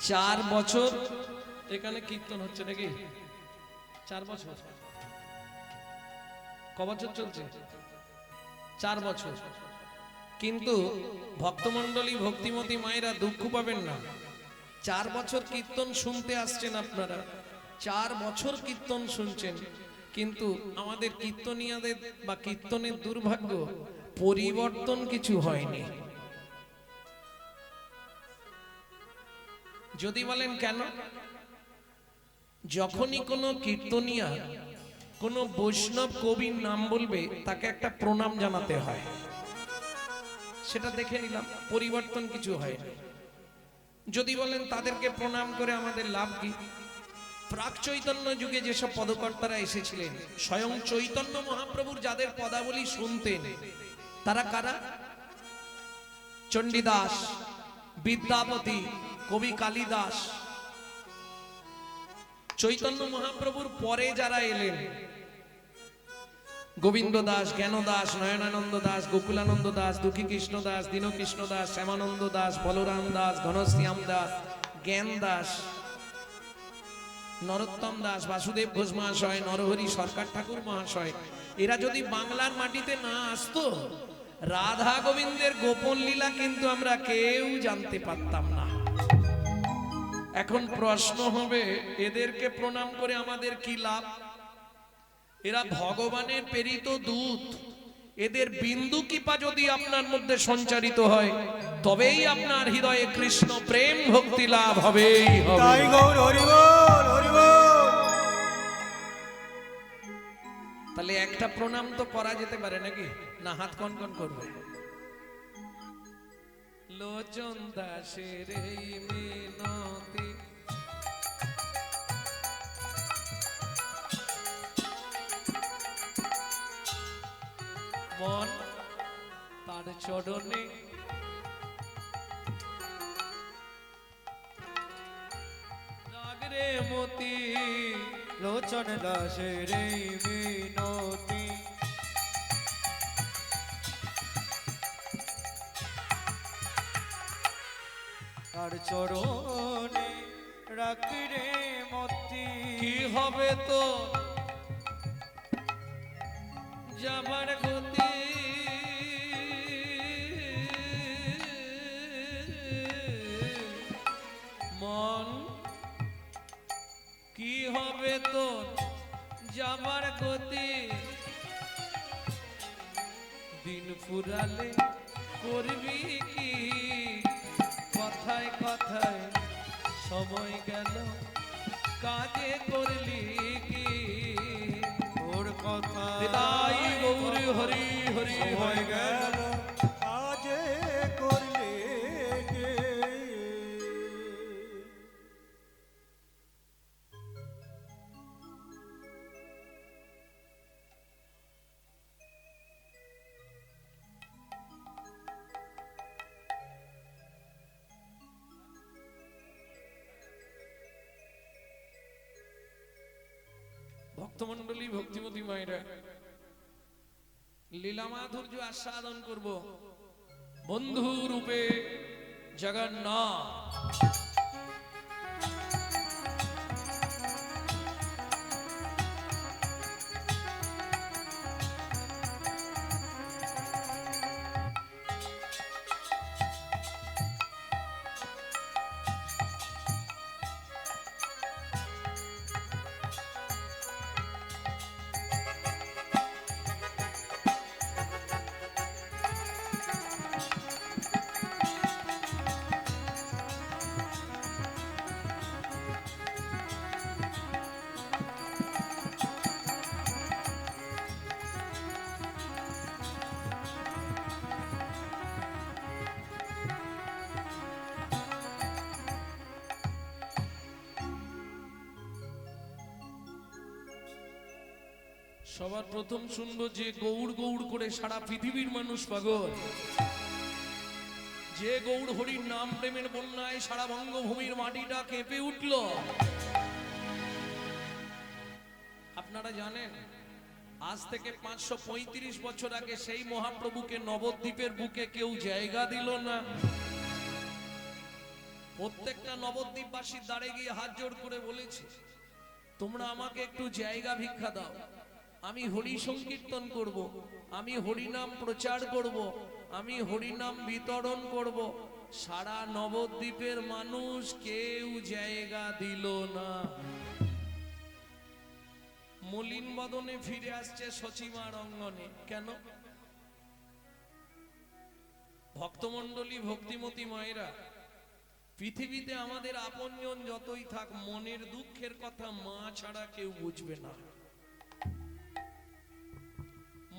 চার বছর এখানে কীর্তন হচ্ছে নাকি? 4 বছর? ক বছর চলছে? 4 বছর। কিন্তু ভক্তমণ্ডলী ভক্তিমতী মায়েরা দুঃখ পাবেন না, 4 বছর কীর্তন শুনতে আসছেন আপনারা, 4 বছর কীর্তন শুনছেন, কিন্তু আমাদের কীর্তনীয়াদের বা কীর্তনের দুর্ভাগ্য, পরিবর্তন কিছু হয়নি। যদি বলেন কেন? যখনই কোনো কীর্তনিয়া কোনো বৈষ্ণব কবির নাম বলবে, তাকে একটা প্রণাম জানাতে হয়। সেটা দেখে নিলাম, পরিবর্তন কিছু হয়নি। যদি বলেন তাদেরকে প্রণাম করে আমাদের লাভ কি? প্রাক চৈতন্য যুগে যেসব পদকর্তারা এসেছিলেন, স্বয়ং চৈতন্য মহাপ্রভুর যাদের পদাবলী শুনতেন, তারা কারা? চণ্ডীদাস, বিদ্যাপতি, কবি কালিদাস। চৈতন্য মহাপ্রভুর পরে যারা এলেন, গোবিন্দ দাস, জ্ঞান দাস, নয়নানন্দ দাস, গোকুলানন্দ দাস, দুঃখী কৃষ্ণ দাস, দীনকৃষ্ণ দাস, শ্যামানন্দ দাস, বলরাম দাস, ঘনশ্যাম দাস, জ্ঞান দাস, নরোত্তম দাস, বাসুদেব ঘোষ মহাশয়, নরহরি সরকার ঠাকুর মহাশয়, এরা যদি বাংলার মাটিতে না আসতো, রাধা গোবিন্দের গোপন লীলা কিন্তু আমরা কেউ জানতে পারতাম না। এখন প্রশ্ন হবে, এদেরকে প্রণাম করে আমাদের কি লাভ? এরা ভগবানের প্রেরিত দূত। এদের বিন্দু কৃপা যদি আপনার মধ্যে সঞ্চারিত হয়, তবেই আপনার হৃদয়ে কৃষ্ণ প্রেম ভক্তি লাভ হবেই হবে। তাই গৌর হরি বল, হরি বল। তাহলে একটা প্রণাম তো করা যেতে পারে নাকি? না হাত কনকন করবে? লোচন দাসের এই মিনতি, মন তার চরণে জাগরে মতি, লোচন দাসের এই মিনতি, তার চরণে রাখি রে মতি। কি হবে তো যাবার গতি, মন কি হবে তো যাবার গতি, দিন ফুরালে করবি কি, কথায় কথায় সময় গেল কাজে করলি কি, তোর কথা হৃদয় গৌর হরি হরি হয়ে হয়ে গেল আজে করলে গে। ভক্তমন্ডলী, ভক্তিমতী মায়েরা, লীলা মাধুর্য আস্বাদন করব বন্ধু রূপে জগন্নাথ। সবার প্রথম শুনবো যে গৌড় গৌড় করে সারা পৃথিবীর মানুষ পাগল, যে গৌড় হরির নাম প্রেমের বন্যায় সারা বঙ্গভূমির মাটিটা কেঁপে উঠল। আপনারা জানেন, আজ থেকে 535 বছর আগে সেই মহাপ্রভুকে নবদ্বীপের বুকে কেউ জায়গা দিল না। প্রত্যেকটা নবদ্বীপবাসীর দ্বারে গিয়ে হাত জোড় করে বলেছে, তোমরা আমাকে একটু জায়গা ভিক্ষা দাও, আমি হরি সংকীর্তন করব, আমি হরিনাম প্রচার করব, আমি হরিনাম বিতরণ করব। সারা নবদ্বীপের মানুষ কেউ জায়গা দিল না। মলিন বদনে ফিরে আসছে সচিমার অঙ্গনে। কেন? ভক্তমন্ডলী, ভক্তিমতী মায়েরা, পৃথিবীতে আমাদের আপনজন যতই থাক, মনের দুঃখের কথা মা ছাড়া কেউ বুঝবে না।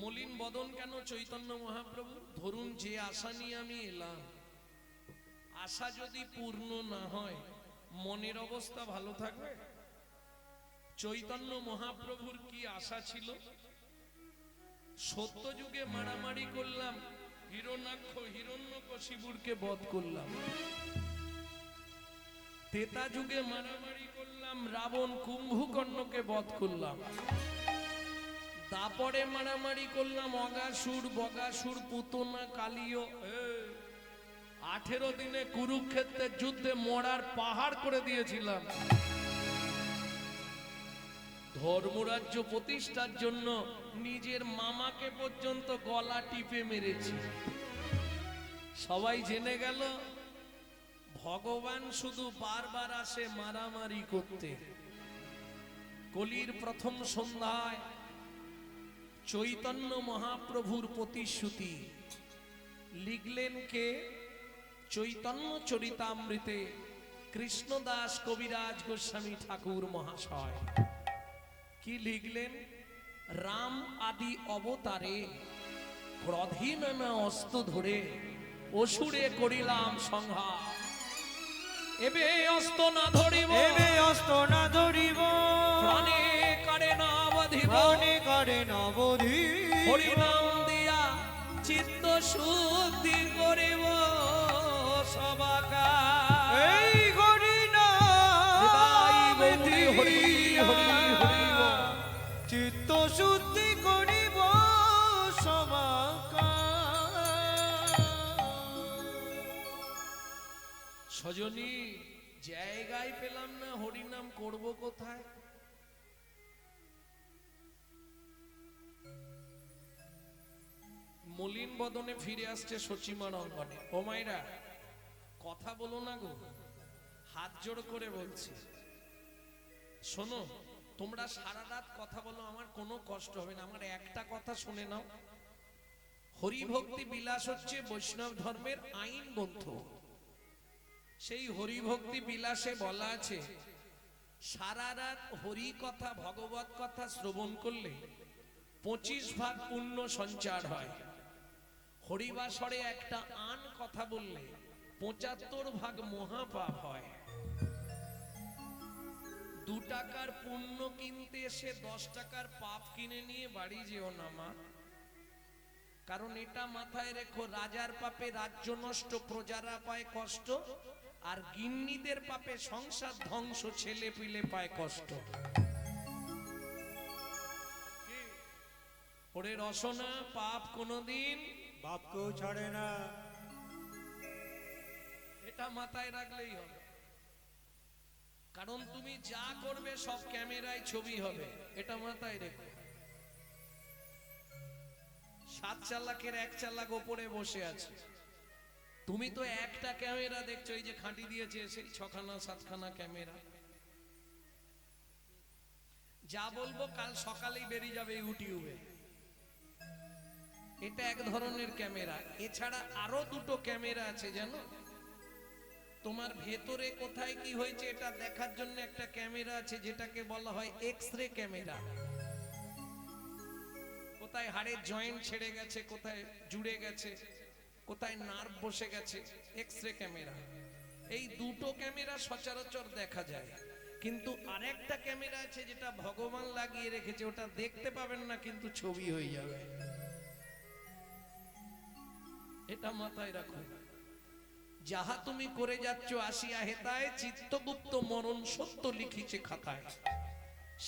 মলিন বদন কেন চৈতন্য মহাপ্রভু? ধরুন যে আশা নিয়ে আমি এলাম, আশা যদি পূর্ণ না হয়, মনের অবস্থা ভালো থাকবে? চৈতন্য মহাপ্রভুর কি আশা ছিল? সত্য যুগে মারামারি করলাম, হিরণ্যাক্ষ হিরণ্যকশিপুরকে বধ করলাম। ত্রেতা যুগে মারামারি করলাম, রাবণ কুম্ভকর্ণকে বধ করলাম। তারপরে মারামারি করলাম, অগাসুর বগাসুর পুতনা কালিও। 18 দিনে কুরুক্ষেত্রের যুদ্ধে মরার পাহাড় করে দিয়েছিলাম। ধর্মরাজ্য প্রতিষ্ঠার জন্য নিজের মামাকে পর্যন্ত গলা টিপে মেরেছি। সবাই জেনে গেল ভগবান শুধু বারবার আসে মারামারি করতে। কলির প্রথম সন্ধ্যায় চৈতন্য মহাপ্রভুর প্রতিশ্রুতি লিখলেন কে? চৈতন্য চরিতামৃতে কৃষ্ণদাস কবিরাজ গোস্বামী ঠাকুর মহাশয় কি লিখলেন? রাম আদি অবতারে ক্রোধী নানা অস্ত্র ধরে অসুরে করিলাম সংহার, এবে অস্ত্র না ধরিব, এবে অস্ত্র না ধরিব, প্রাণে কারে না বাঁধিব, প্রাণে কারে নবধি, হরিনাম দিয়া চিত্ত শুদ্ধি করিব সবাকা। এই হরি হৃদয় নাম গৌরী হরি হরি হরি বল। চিত্ত শুদ্ধি করিব সমাকা। সজনী জায়গায় পেলাম না, হরিনাম করব কোথায়? মলিন বদনে ফিরে আসছে সচিমার অঙ্গনে। ও মাইরা কথা বলো না গো, হাত জোড় করে বলছি। শোনো, তোমরা সারা রাত কথা বলো, আমার কোনো কষ্ট হবে না, আমার একটা কথা শুনে নাও। হরিভক্তি বিলাস হচ্ছে বৈষ্ণব ধর্মের আইন গ্রন্থ। সেই হরিভক্তি বিলাসে বলা আছে সারা রাত হরি কথা ভগবত কথা শ্রবণ করলে 25 ভাগ পুণ্য সঞ্চার হয়। হরিবাসরে একটা আন কথা বললে 75 ভাগ মহাপাপ হয়। 2 টাকার পুণ্য কিনতে এসে 10 টাকার পাপ কিনে নিয়ে বাড়ি যেও না মা, কারণ এটা মাথায় রেখো, রাজার পাপে রাজ্য নষ্ট, প্রজারা পায় কষ্ট, আর গিন্নিদের পাপে সংসার ধ্বংস, ছেলে পিলে পায় কষ্ট। ওরে রসনা, পাপ কোনদিন বাপকেও ছাড়ে না। এটা মাথায় রাখলেই হবে, কারণ তুমি যা করবে সব ক্যামেরায় ছবি হবে, এটা মাথায় রেখো। 7 চালাকের 1 চালাক ওপরে বসে আছে, তুমি তো একটা ক্যামেরা দেখছো, এই যে খাঁটি দিয়েছে সেই 6খানা 7খানা ক্যামেরা। যা বলবো কাল সকালেই বেরিয়ে যাবে ইউটিউবে। এটা এক ধরনের ক্যামেরা। এছাড়া আরো 2টো ক্যামেরা আছে জানো? তোমার ভেতরে কোথায় কি হয়েছে এটা দেখার জন্য একটা ক্যামেরা আছে, যেটাকে বলা হয় এক্স-রে ক্যামেরা। কোথায় হাড়ের জয়েন্ট ছেড়ে গেছে, কোথায় জুড়ে গেছে, কোথায় নার্ভ বসে গেছে, এক্স-রে ক্যামেরা। এই 2টো ক্যামেরা সচরাচর দেখা যায়, কিন্তু আরেকটা ক্যামেরা আছে যেটা ভগবান লাগিয়ে রেখেছে, ওটা দেখতে পাবেন না কিন্তু ছবি হয়ে যাবে। এটা মাথায় রাখো। যাহা তুমি করে যাচ্ছ আসিয়া হেতায়, চিত্তগুপ্ত মরণ সত্য লিখিছে খাতায়।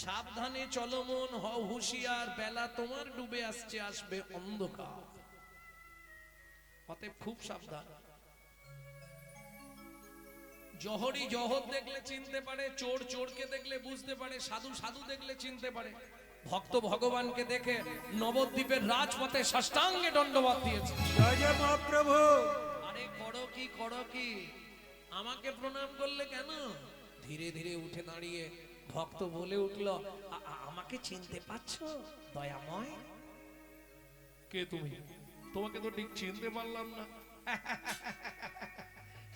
সাবধানে চলো মন, হও হুঁশিয়ার, বেলা তোমার ডুবে আসছে, আসবে অন্ধকার। অতএব খুব সাবধান। জহরি জহর দেখলে চিনতে পারে, চোর চোরকে দেখলে বুঝতে পারে, সাধু সাধু দেখলে চিনতে পারে। ভক্ত ভগবানকে দেখে নবদ্বীপের রাজপথে সাষ্টাঙ্গে দণ্ডবাদ দিয়েছে। জয় জয় মহাপ্রভু। আরে করো কি করো কি, আমাকে প্রণাম করলে কেন? ধীরে ধীরে উঠে দাঁড়িয়ে ভক্ত বলে উঠল, আমাকে চিনতে পারছো দয়াময়? কে তুমি? তোমাকে তো ঠিক চিনতে পারলাম না।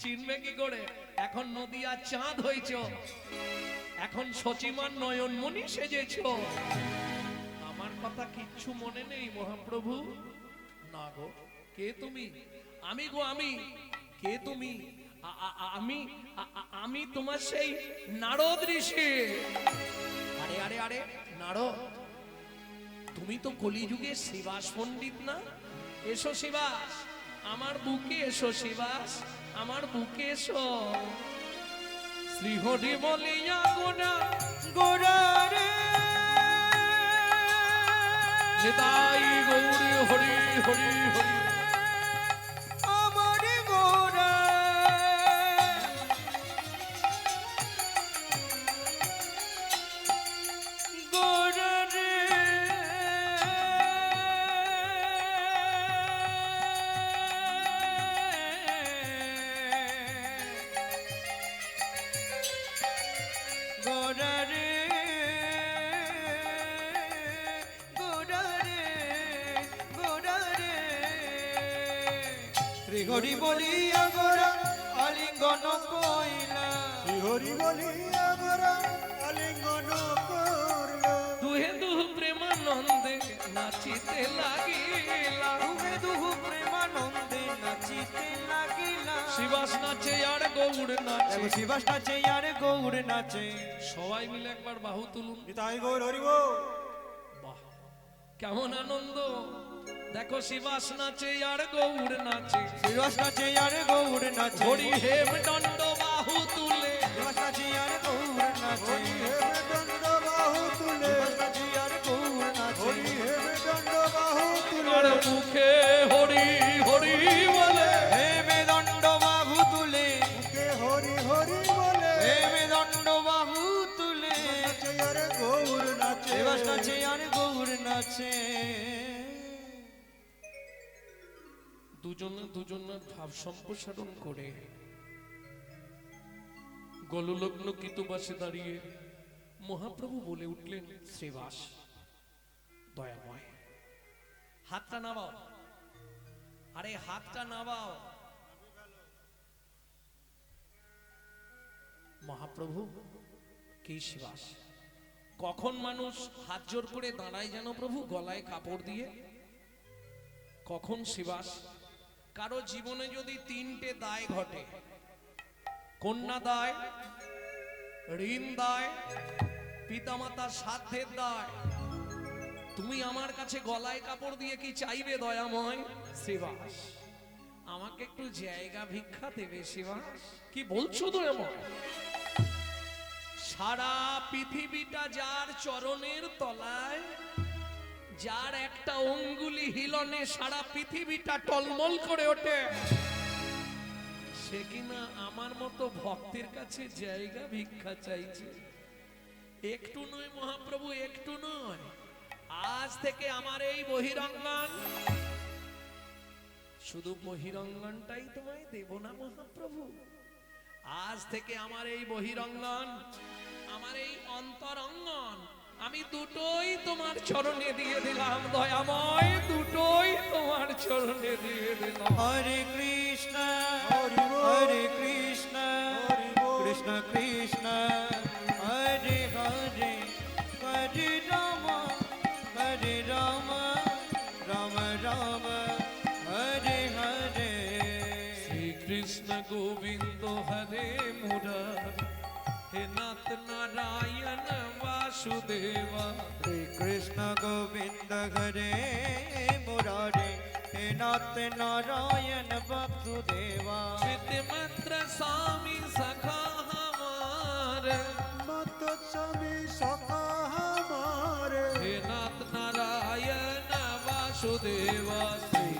চিনবে কি করে? এখন নদিয়া চাঁদ হয়েছ, এখন সচিমার নয়নমণি সেজেছ। আমার কথা কিচ্ছু মনে নেই মহাপ্রভু? না গো, কে তুমি? আমি গো আমি। কে তুমি? আমি তোমার সেই নারদ ঋষি। আরে আরে আরে নারদ, তুমি তো কলিযুগে শিবাস পণ্ডিত না? এসো শিবাস, আমার বুকে এসো শিবাস, আমার বুকে এসো। শ্রীহরি বলিয়া গোনা গোরা রে, নিতাই গৌরী হরি হরি হরি। আমার গোরা গোরা শ্রী হরি বলিয়া গোরা আলিঙ্গন কইলা শ্রী হরি বলিয়া গোরা আলিঙ্গন করল দুহে দুহু প্রেমানন্দে নাচিতে লাগিলা দুহে দুহু প্রেমানন্দে নাচিতে লাগিলা শিবাস নাচে আর গৌড় নাচে শিবাস নাচে আর গৌড় নাচে সবাই মিলে একবার বাহু তুলুন নিতাই গৌর হরি বল বাহ কেমন আনন্দ দেখো শিবাস নাচে আর গৌড় নাচে শিবাস নাচে আর গৌড় নাচে হরি হেম দণ্ড বাহু তুলে শিবাস নাচে আর গৌড় নাচে হরি হেম দণ্ড বাহু তুলে শিবাস নাচে আর গৌড় নাচে হরি হেম দণ্ড বাহু তুলে আর মুখে হরি হরি বলে হেমে দণ্ড বাহু তুলে মুখে হরি হরি বলে হেমে দণ্ড বাহু তুলে নাচে আর গৌর নাচে শিবাস নাচে আর গৌড় নাচে দুজনের ভাব সম্প্রসারণ করে গললগ্ন কিতুবাসে দাঁড়িয়ে মহাপ্রভু বলে উঠলেন শ্রীবাস দয়াময় হাতটা নামাও আরে হাতটা নামাও মহাপ্রভু কি শিবাস কখন মানুষ হাত জোর করে দাঁড়ায় যেন প্রভু গলায় কাপড় দিয়ে কখন শিবাস কারো জীবনে যদি তিনটে দায় ঘটে কন্যা দায় ঋণ দায় পিতামাতার সাধ্যের দায় তুমি আমার কাছে গলায় কাপড় দিয়ে কি চাইবে দয়াময় শিবাস আমাকে একটু জায়গা ভিক্ষা দেবে শিবাস কি বলছো দয়াময় সারা পৃথিবীটা যার চরণের তলায় যার একটা অঙ্গুলি হিলনে সারা পৃথিবীটা টলমল করে ওঠে সে কিনা আমার মতো ভক্তের কাছে জায়গা ভিক্ষা চাইছে একটু নয় মহাপ্রভু একটু নয় আজ থেকে আমার এই বহিরঙ্গন শুধু বহিরঙ্গনটাই তোমায় দেব না মহাপ্রভু আজ থেকে আমার এই বহিরঙ্গন আমার এই অন্তরঙ্গন আমি দুটোই তোমার চরণে দিয়ে দিলাম দয়াময় দুটোই তোমার চরণে দিয়ে দিলাম হরে কৃষ্ণ হরি বল হরে কৃষ্ণ হরি বল কৃষ্ণ কৃষ্ণ হরে হরে হরে রাম রাম রাম হরে হরে শ্রীকৃষ্ণ গোবিন্দ হরে মুরার হে নাথ নারায়ণ বাসুদেবা শ্রী কৃষ্ণ গোবিন্দ হরে মুরারে হে নাথ নারায়ণ বাসুদেবা চিত্তমাত্র স্বামী সখা আমার মত স্বামী সখা হমারে হে নাথ নারায়ণ বাসুদেবা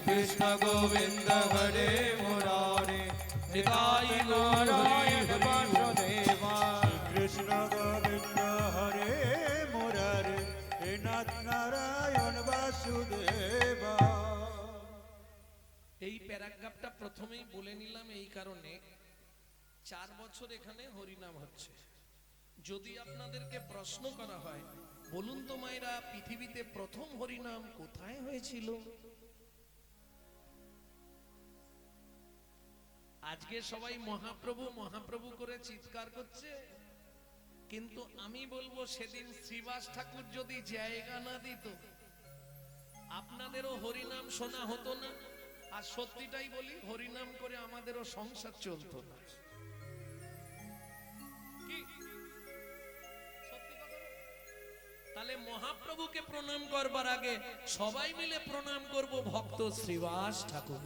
কৃষ্ণ গোবিন্দ হরে মুরারে নিতাই নারায়ণ গৌর বাসুদেবা কৃষ্ণ গোবিন্দ হরে মুরারে হে নাথ নারায়ণ বাসুদেবা এই প্যারাগ্রাফটা প্রথমেই বলে নিলাম এই কারণে 4 বছর এখানে হরিনাম হচ্ছে যদি আপনাদেরকে প্রশ্ন করা হয় বলুন তো মায়েরা পৃথিবীতে প্রথম হরিনাম কোথায় হয়েছিল আজকে সবাই মহাপ্রভু মহাপ্রভু করে চিৎকার করছে কিন্তু আমি বলবো সেদিন শ্রীবাস ঠাকুর যদি জায়গা না দিত আপনাদেরও হরিনাম শোনা হতো না আর সত্যিটাই বলি হরিনাম করে আমাদেরও সংসার চলতো না কি সত্যি কথা না? তাহলে মহাপ্রভুকে প্রণাম করবার আগে সবাই মিলে প্রণাম করব ভক্ত শ্রীবাস ঠাকুর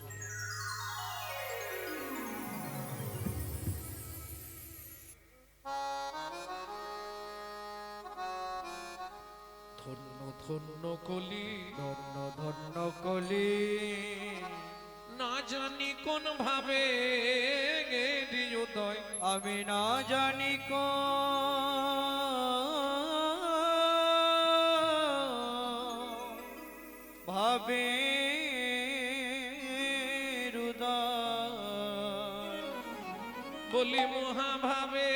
ধন্য ধন্য কলি ধন্য ধন্য কলি না জানি কোন ভাবে হৃদয় আমি না জানি ভাবে হৃদয় বলি মহাভাবে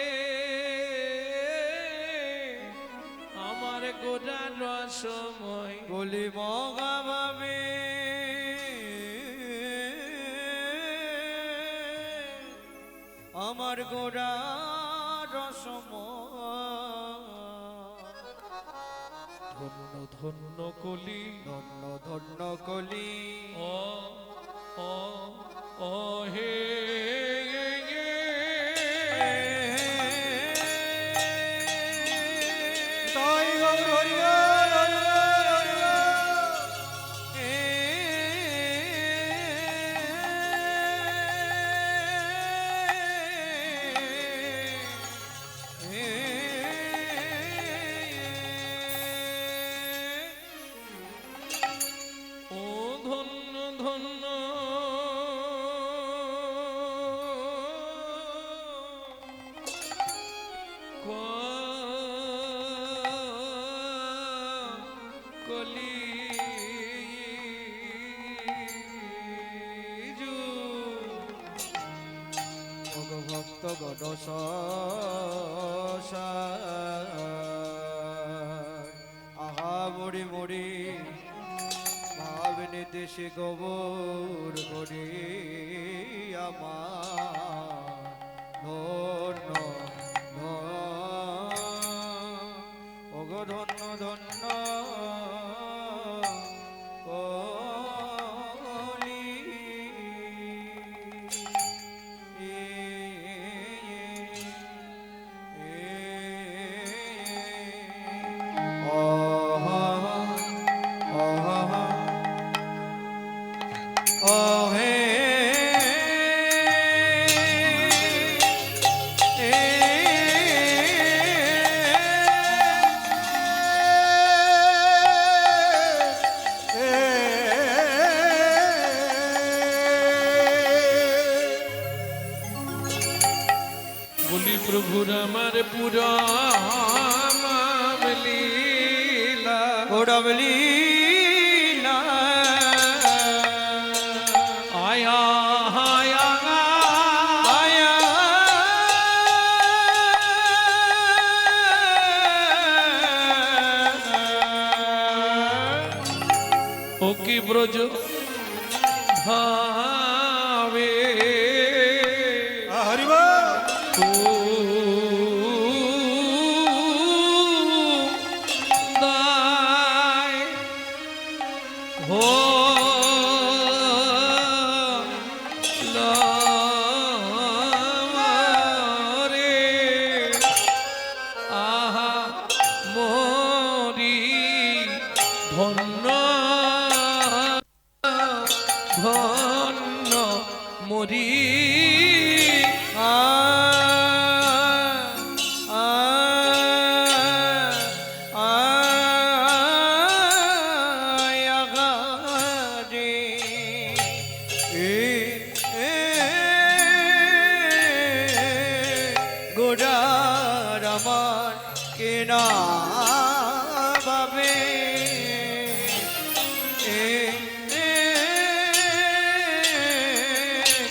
আমার গোটা রসময় বলি মগা ভাবে আমার গোড়া রসম ধন্য ধন্য কলি ধন্য ধন্য কলি ও ও ও হে তাই গৌর হরি বল, হরি বল, হরি বল। ও ধন্য ধন্য কলি ভক্ত গণ আহা মরি মরি ভাবনে দেশে গোবর করি আমার ধন্য ওগো ধন্য ধন্য কলি বলি প্রভুর আমার পুরা লীলা ওডবলি না আয়া আয়া আয়া ও কি ব্রজ ভাবে হরি বল। দায় হো রে আহা মরি ধন্য ধন্য মরি গোড়ার আমার কেনা বাবে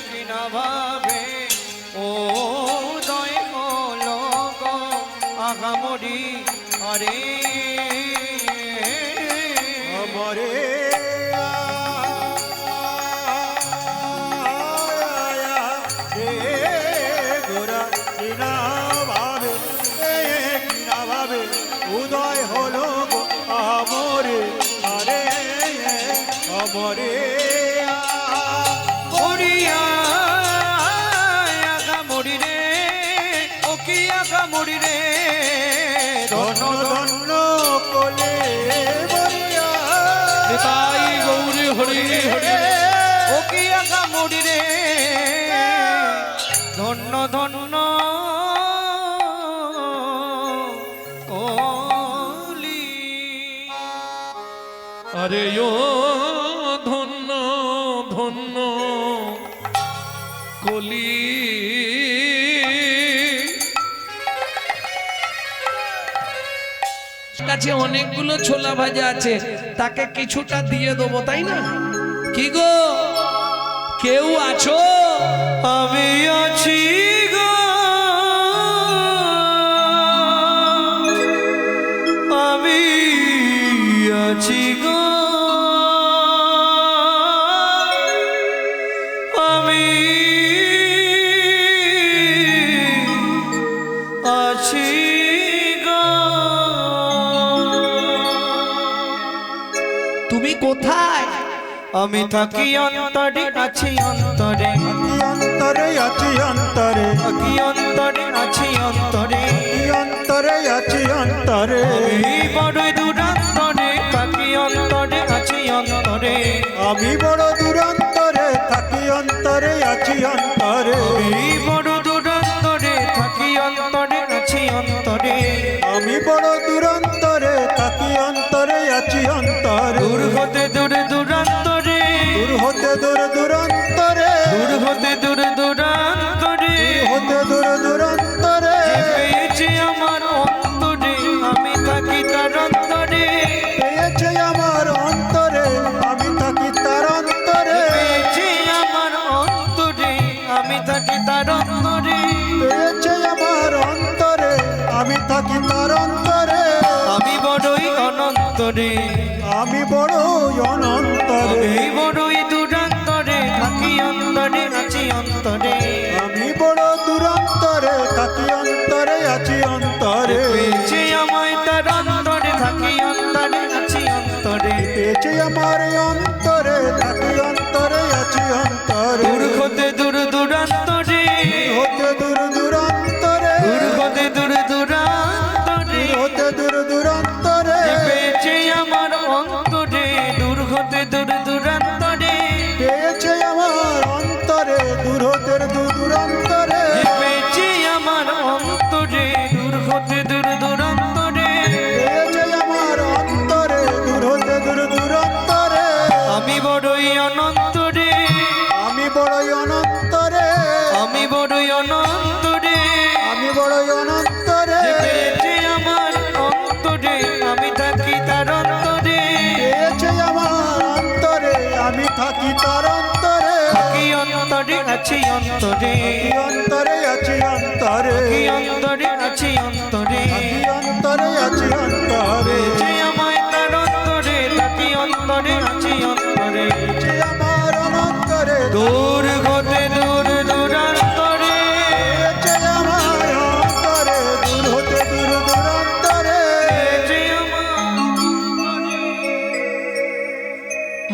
কিনা ভাবে ও দয় লগ আগামরি আরে আমারে উদয় হলো গো আমরে আরে আমরে মরিয়া আগামরি রে ও কি আগামরি রে ধন্য ধন্য কোলে মরিয়া তাই গৌরী হরি হরি ও কি আগামরি রে ধন্য ধন্য ওলি আরে ও ধন্য ধন্য কলি কাছে অনেকগুলো ছোলা ভাজা আছে তাকে কিছুটা দিয়ে দেবো তাই না কি গো কেউ আছো আমি আছি গো আমি আছি গো আমি কোথায়? আমি থাকি অন্তরে আছি অন্তরে, অন্তরে আছি অন্তরে, থাকি অন্তরে আছি অন্তরে, অন্তরে আছি অন্তরে, আমি বড়ই দূরান্তরে থাকি অন্তরে আছি অন্তরে, আমি বড় দূরান্তরে থাকি অন্তরে আছি অন্তরে, আমি বড় দূরান্তরে থাকি অন্তরে আছি অন্তরে, আমি বড় দূরান্তরে থাকি অন্তরে আছি অন্তরে, দূর হতে দূর দূরান্তরে, দূর হতে দূর দূরান্তরে, দূর হতে দূর দূরান্তরে, হতে দূর দূরান্তরে, যে পেয়েছে আমার অন্তরে আমি থাকি তার অন্তরে, পেয়েছে আমার অন্তরে আমি থাকি তার অন্তরে, পেয়েছে আমার অন্তরে আমি থাকি তার অন্তরে, পেয়েছে আমার অন্তরে আমি থাকি তার অন্তরে, আমি বড়ই অনন্তরে, আমি বড় অনন্তরে, আমি বড়ই দূরান্তরে থাকি অন্তরে আছি অন্তরে, আমি বড় দূরান্তরে থাকি অন্তরে আছি অন্তরে, পেয়েছে আমায় তার অন্তরে থাকি অন্তরে আছি অন্তরে, পেয়েছে আমার অন্তরে থাকি অন্তরে আছি অন্তরে, দূর হতে দূর দূরান্তরে, হতে দূর দূরান্তরে, দূর হতে দূর দূরান্তরে, হতে দূর দূরান্তরে, যে পেয়েছে আমার অন্তরে দূর হতে দূর দূরান্তরে, পেয়েছে আমার অন্তরে দূর হতে দূর দূরান্তরে, যে পেয়েছে আমার অন্তরে দূর হতে দূর দূরান্তরে, পেয়েছে আমার অন্তরে দূর হতে দূর দূরান্তরে, আমি বড়ই অনন্তরে, আমি বড়ই অনন্তরে, আমি বড়ই অনন্তরে, আমি বড়ই অনন্তরে, যে পেয়েছে আমার অন্তরে আমি থাকি তার অন্তরে, পেয়েছে আমার অন্তরে আমি থাকি তার অন্তরে, থাকি অন্তরে আছি অন্তরে, থাকি অন্তরে আছি অন্তরে, থাকি অন্তরে আছি অন্তরে, থাকি অন্তরে আছি অন্তরে, পেয়েছে আমায় তার অন্তরে থাকি অন্তরে আছি অন্তরে, পেয়েছে আমার অনন্তরে, দূর হতে দূর দূরান্তরে, পেয়েছে আমার অন্তরে দূর হতে দূর দূরান্তরে, পেয়েছে আমার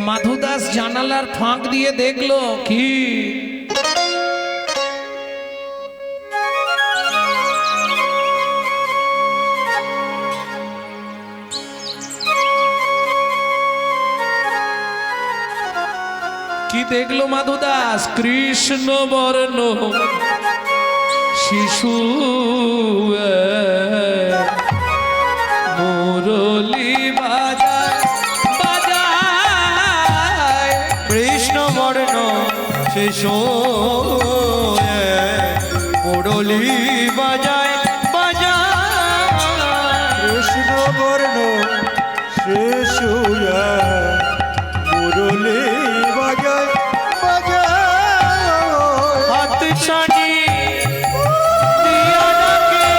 মাধুদাস জানালার ফাঁক দিয়ে দেখলো কি কি দেখলো মাধুদাস? কৃষ্ণ বর্ণ শিশু মুরলি বাজায় বাজায়, কৃষ্ণ বর্ণ শিশু মুরলি বাজায় বাজায়, কৃষ্ণ বর্ণ শিশু মুরলি বাজায় বাজায়, হাত ছাড়ি দিয়া ডাকে,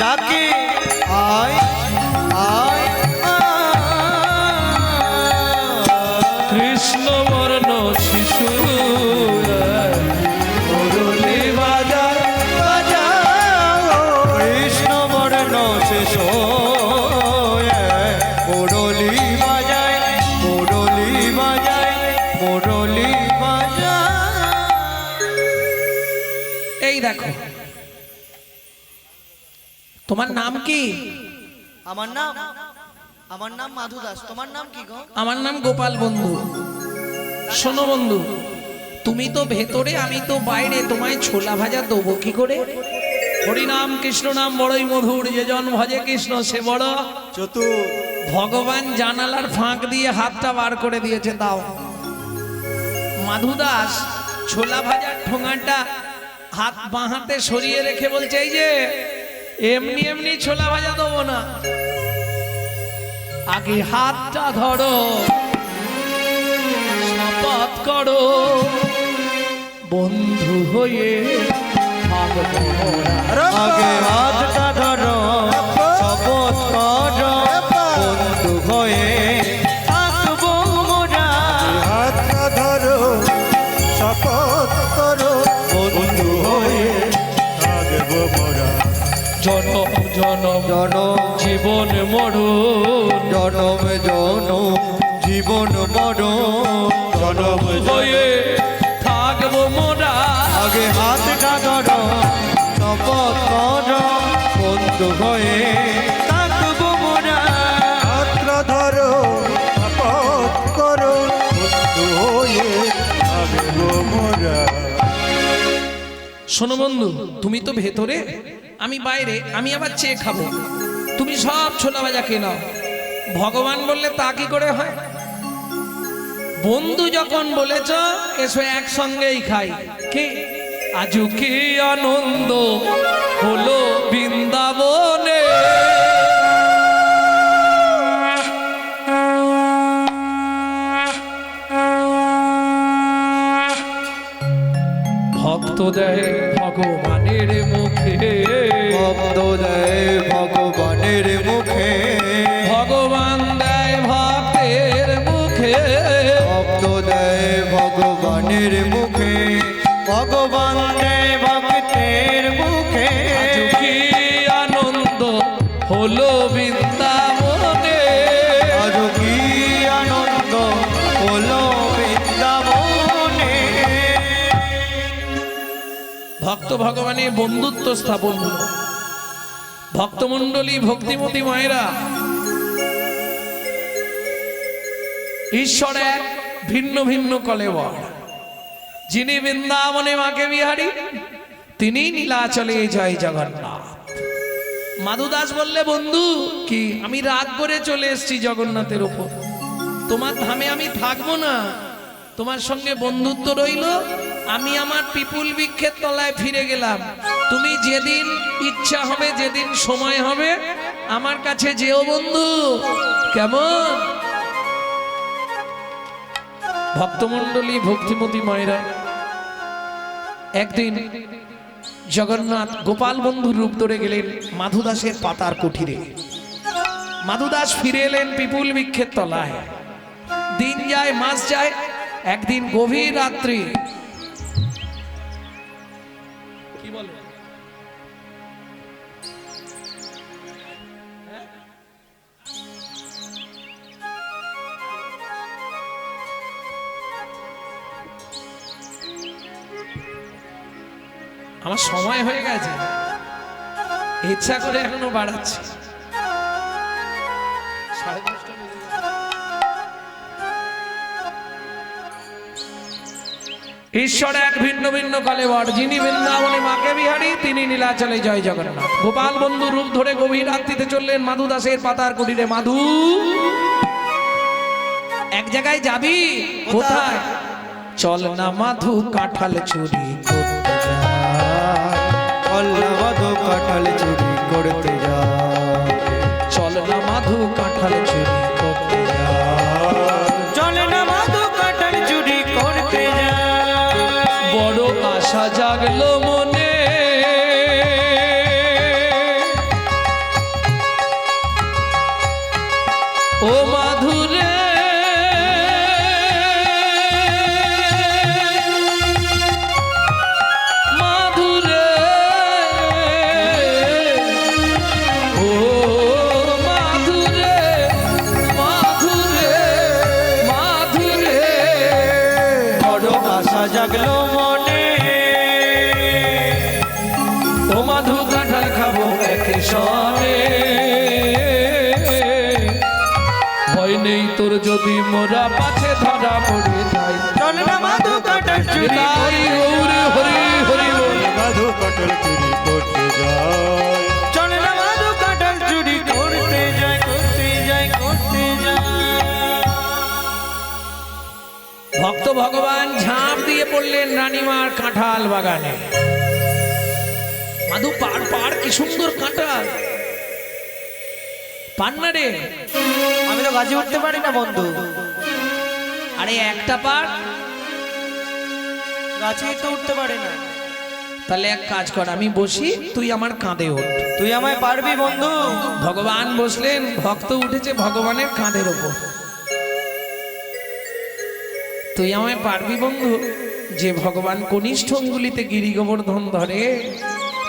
ডাকে আয় আয় কৃষ্ণ বর্ণ শিশু মুরলি বাজায় বাজায়, কৃষ্ণ বর্ণ শিশু মুরলি বাজায় মুরলি বাজায় মুরলি বাজায়। এই দেখো, তোমার নাম কি? আমার নাম মাধু দাস। তোমার নাম কি গো? আমার নাম গোপাল বন্ধু। শোনো বন্ধু, তুমি তো ভেতরে, আমি তো বাইরে, তোমায় ছোলা ভাজা দেবো কি করে? হরিনাম কৃষ্ণ নাম বড়ই মধুর, যে জন ভজে কৃষ্ণ সে বড় চতুর, ভগবান জানালার ফাঁক দিয়ে হাতটা বার করে দিয়েছে, দাও। মাধুদাস ছোলা ভাজার ঠোঙাটা হাত বাঁ হাতে সরিয়ে রেখে বলছে, এই যে এমনি এমনি ছোলা ভাজা দেবো না, আগে হাতটা ধরো, শপথ করো, বন্ধু হয়ে থাকবো মোরা। আগে হাতটা ধরো শপথ করো, বন্ধু হয়ে থাকবো মোরা। হাতটা ধরো শপথ করো, জনম জীবন মরণ জনম জনম জীবন মরণ জনম হয়ে থাকবো মোরা। আগে হাতটা ধরো শপথ করো বন্ধু হয়ে থাকবো মোরা। হাতটা ধরো শপথ করো বন্ধু হয়ে থাকবো মোরা। শোনো বন্ধু, তুমি তো ভেতরে, আমি বাইরে, আমি আবার চেয়ে খাবো, তুমি সব ছোলা ভাজা খেয়ে নাও। ভগবান বললে তা কি করে হয়? বন্ধু যখন বলেছ এসো একসঙ্গেই খাই। কি আজু কি আনন্দ হলো বৃন্দাবনে। ভক্ত দেয় ভগবানের মুখে, ভক্ত দেয় ভগবানের মুখে, ভগবান দেয় ভক্তের মুখে, ভক্ত দেয় ভগবানের মুখে, ভগবান দেয় ভক্তের মুখে। আজু কি আনন্দ হলো বৃন্দাবনে। আজও কি আনন্দ হলো বৃন্দাবনে। ভক্ত ভগবানে বন্ধুত্ব স্থাপন হলো। ভক্তমণ্ডলী ভক্তিমতী মায়েরা, ঈশ্বর এক, ভিন্ন ভিন্ন কলেবর। যিনি বৃন্দাবনে মাকে বিহারী, তিনি নীলাচলে জয় জগন্নাথ। মাধুদাস বললে বন্ধু কি আমি রাগ করে চলে এসেছি জগন্নাথের উপর, তোমার ধামে আমি থাকবো না, তোমার সঙ্গে বন্ধুত্ব রইল। আমি আমার পিপুল বৃক্ষের তলায় ফিরে গেলাম। তুমি যেদিন ইচ্ছা হবে, যেদিন সময় হবে আমার কাছে যেও বন্ধু। কেমন? ভক্তমণ্ডলী ভক্তিমতী মায়েরা, একদিন জগন্নাথ গোপাল বন্ধুর রূপ ধরে গেলেন মাধুদাসের পাতার কুঠিরে। মাধুদাস ফিরে এলেন পিপুল বৃক্ষের তলায়। দিন যায়, মাস যায়, একদিন গভীর রাত্রি, কি বলে আমার সময় হয়ে গেছে, ইচ্ছা করে এখনো বাড়াচ্ছি। 10:30 ঈশ্বর এক, ভিন্ন ভিন্ন কলেবর। যিনি বৃন্দাবনে মাকে বিহারী, তিনি নীলাচলে জয় জগন্নাথ। গোপাল বন্ধু রূপ ধরে গভীর রাত্রিতে চললেন মাধুদাসের পাতার কুটিরে। মাধু, এক জায়গায় যাবি? কোথায়? চল না মাধু, কাঁঠাল চুরি করতে যাই। অল্লাবাদো কাঁঠাল চুরি করতে যায়। চল না মাধু, কাঁঠাল চুরি করতে যাই। চলে না মাধু কাঁঠাল চুরি করতে যায়। বড় আশা জাগলো মনে, ও মাধুরে মাধুরে, ও মাধুরে মাধুরে মাধুরে। বড় আশা জাগলো মনে, ও মাধু কাঁঠাল খাবো একে সনে, ভয় নেই তোর যদি মোরা পাছে ধরা পড়ে যাই। চলে না মাধু কাঁঠাল চুরি হরি হরি হরি হরি বল। মাধু কাঁঠাল চুরি করতে যায়। চলে না মাধু কাঁঠাল চুরি করতে যায়, করতে যায়, করতে যায়। ভক্ত ভগবান ঝাঁপ দিয়ে পড়লেন রানীমার কাঁঠাল বাগানে। মাধু পার পার, কি সুন্দর কাঁঠাল, পান না রে? আমি তো গাছে উঠতে পারি না বন্ধু, আরে একটা পার, গাছেই তো উঠতে পারি না। তাহলে এক কাজ কর, আমি বসি, তুই আমার কাঁধে ওঠ। তুই আমায় পারবি বন্ধু? ভগবান বসলেন, ভক্ত উঠেছে ভগবানের কাঁধের ওপর। তুই আমায় পারবি বন্ধু? যে ভগবান কনিষ্ঠ অঙ্গুলিতে গিরি গোবর্ধন ধরে,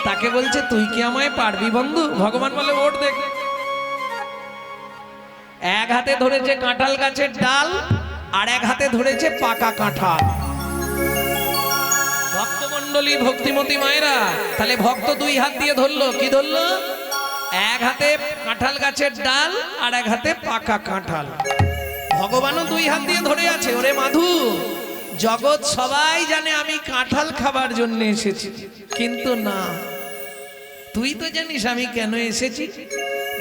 তাকে বলছে তুই কি আমায় পারবি বন্ধু? ভগবান বলে ওঠ দেখে। এক হাতে ধরেছে কাঁঠাল গাছের ডাল, আর এক হাতে ধরেছে পাকা কাঁঠাল। ভক্তমণ্ডলী, ভক্তিমতী মায়েরা, তাহলে ভক্ত দুই হাত দিয়ে ধরলো, কি ধরলো? এক হাতে কাঁঠাল গাছের ডাল আর এক হাতে পাকা কাঁঠাল। ভগবানও দুই হাত দিয়ে ধরে আছে। ওরে মাধু, জগৎ সবাই জানে আমি কাঁঠাল খাবার জন্য এসেছি, কিন্তু না, তুই তো জানিস আমি কেন এসেছি।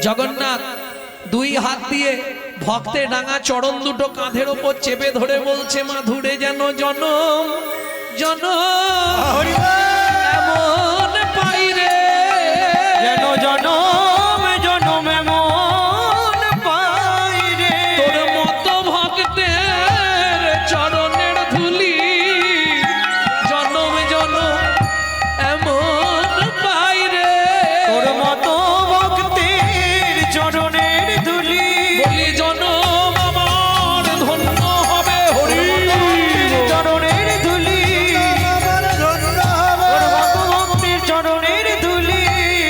জগন্নাথ দুই হাত দিয়ে ভক্তের ডাঙা চরণ দুটো কাঁধের ওপর চেপে ধরে বলছে, মাধুরে যেন জনম জনম এমন পাই রে, যেন জনম জনম এমন পাই রে, তোর মতো ভক্তের চরণের ধুলি জনম জনম এমন পাই রে, তোর মতো ভক্তের চরণের ধুলি, বলি জনম আমার ধন্য হবে হরি। চরণের ধুলি, আমার ধন্য হবে। তোর মতো ভক্তের চরণের ধুলি,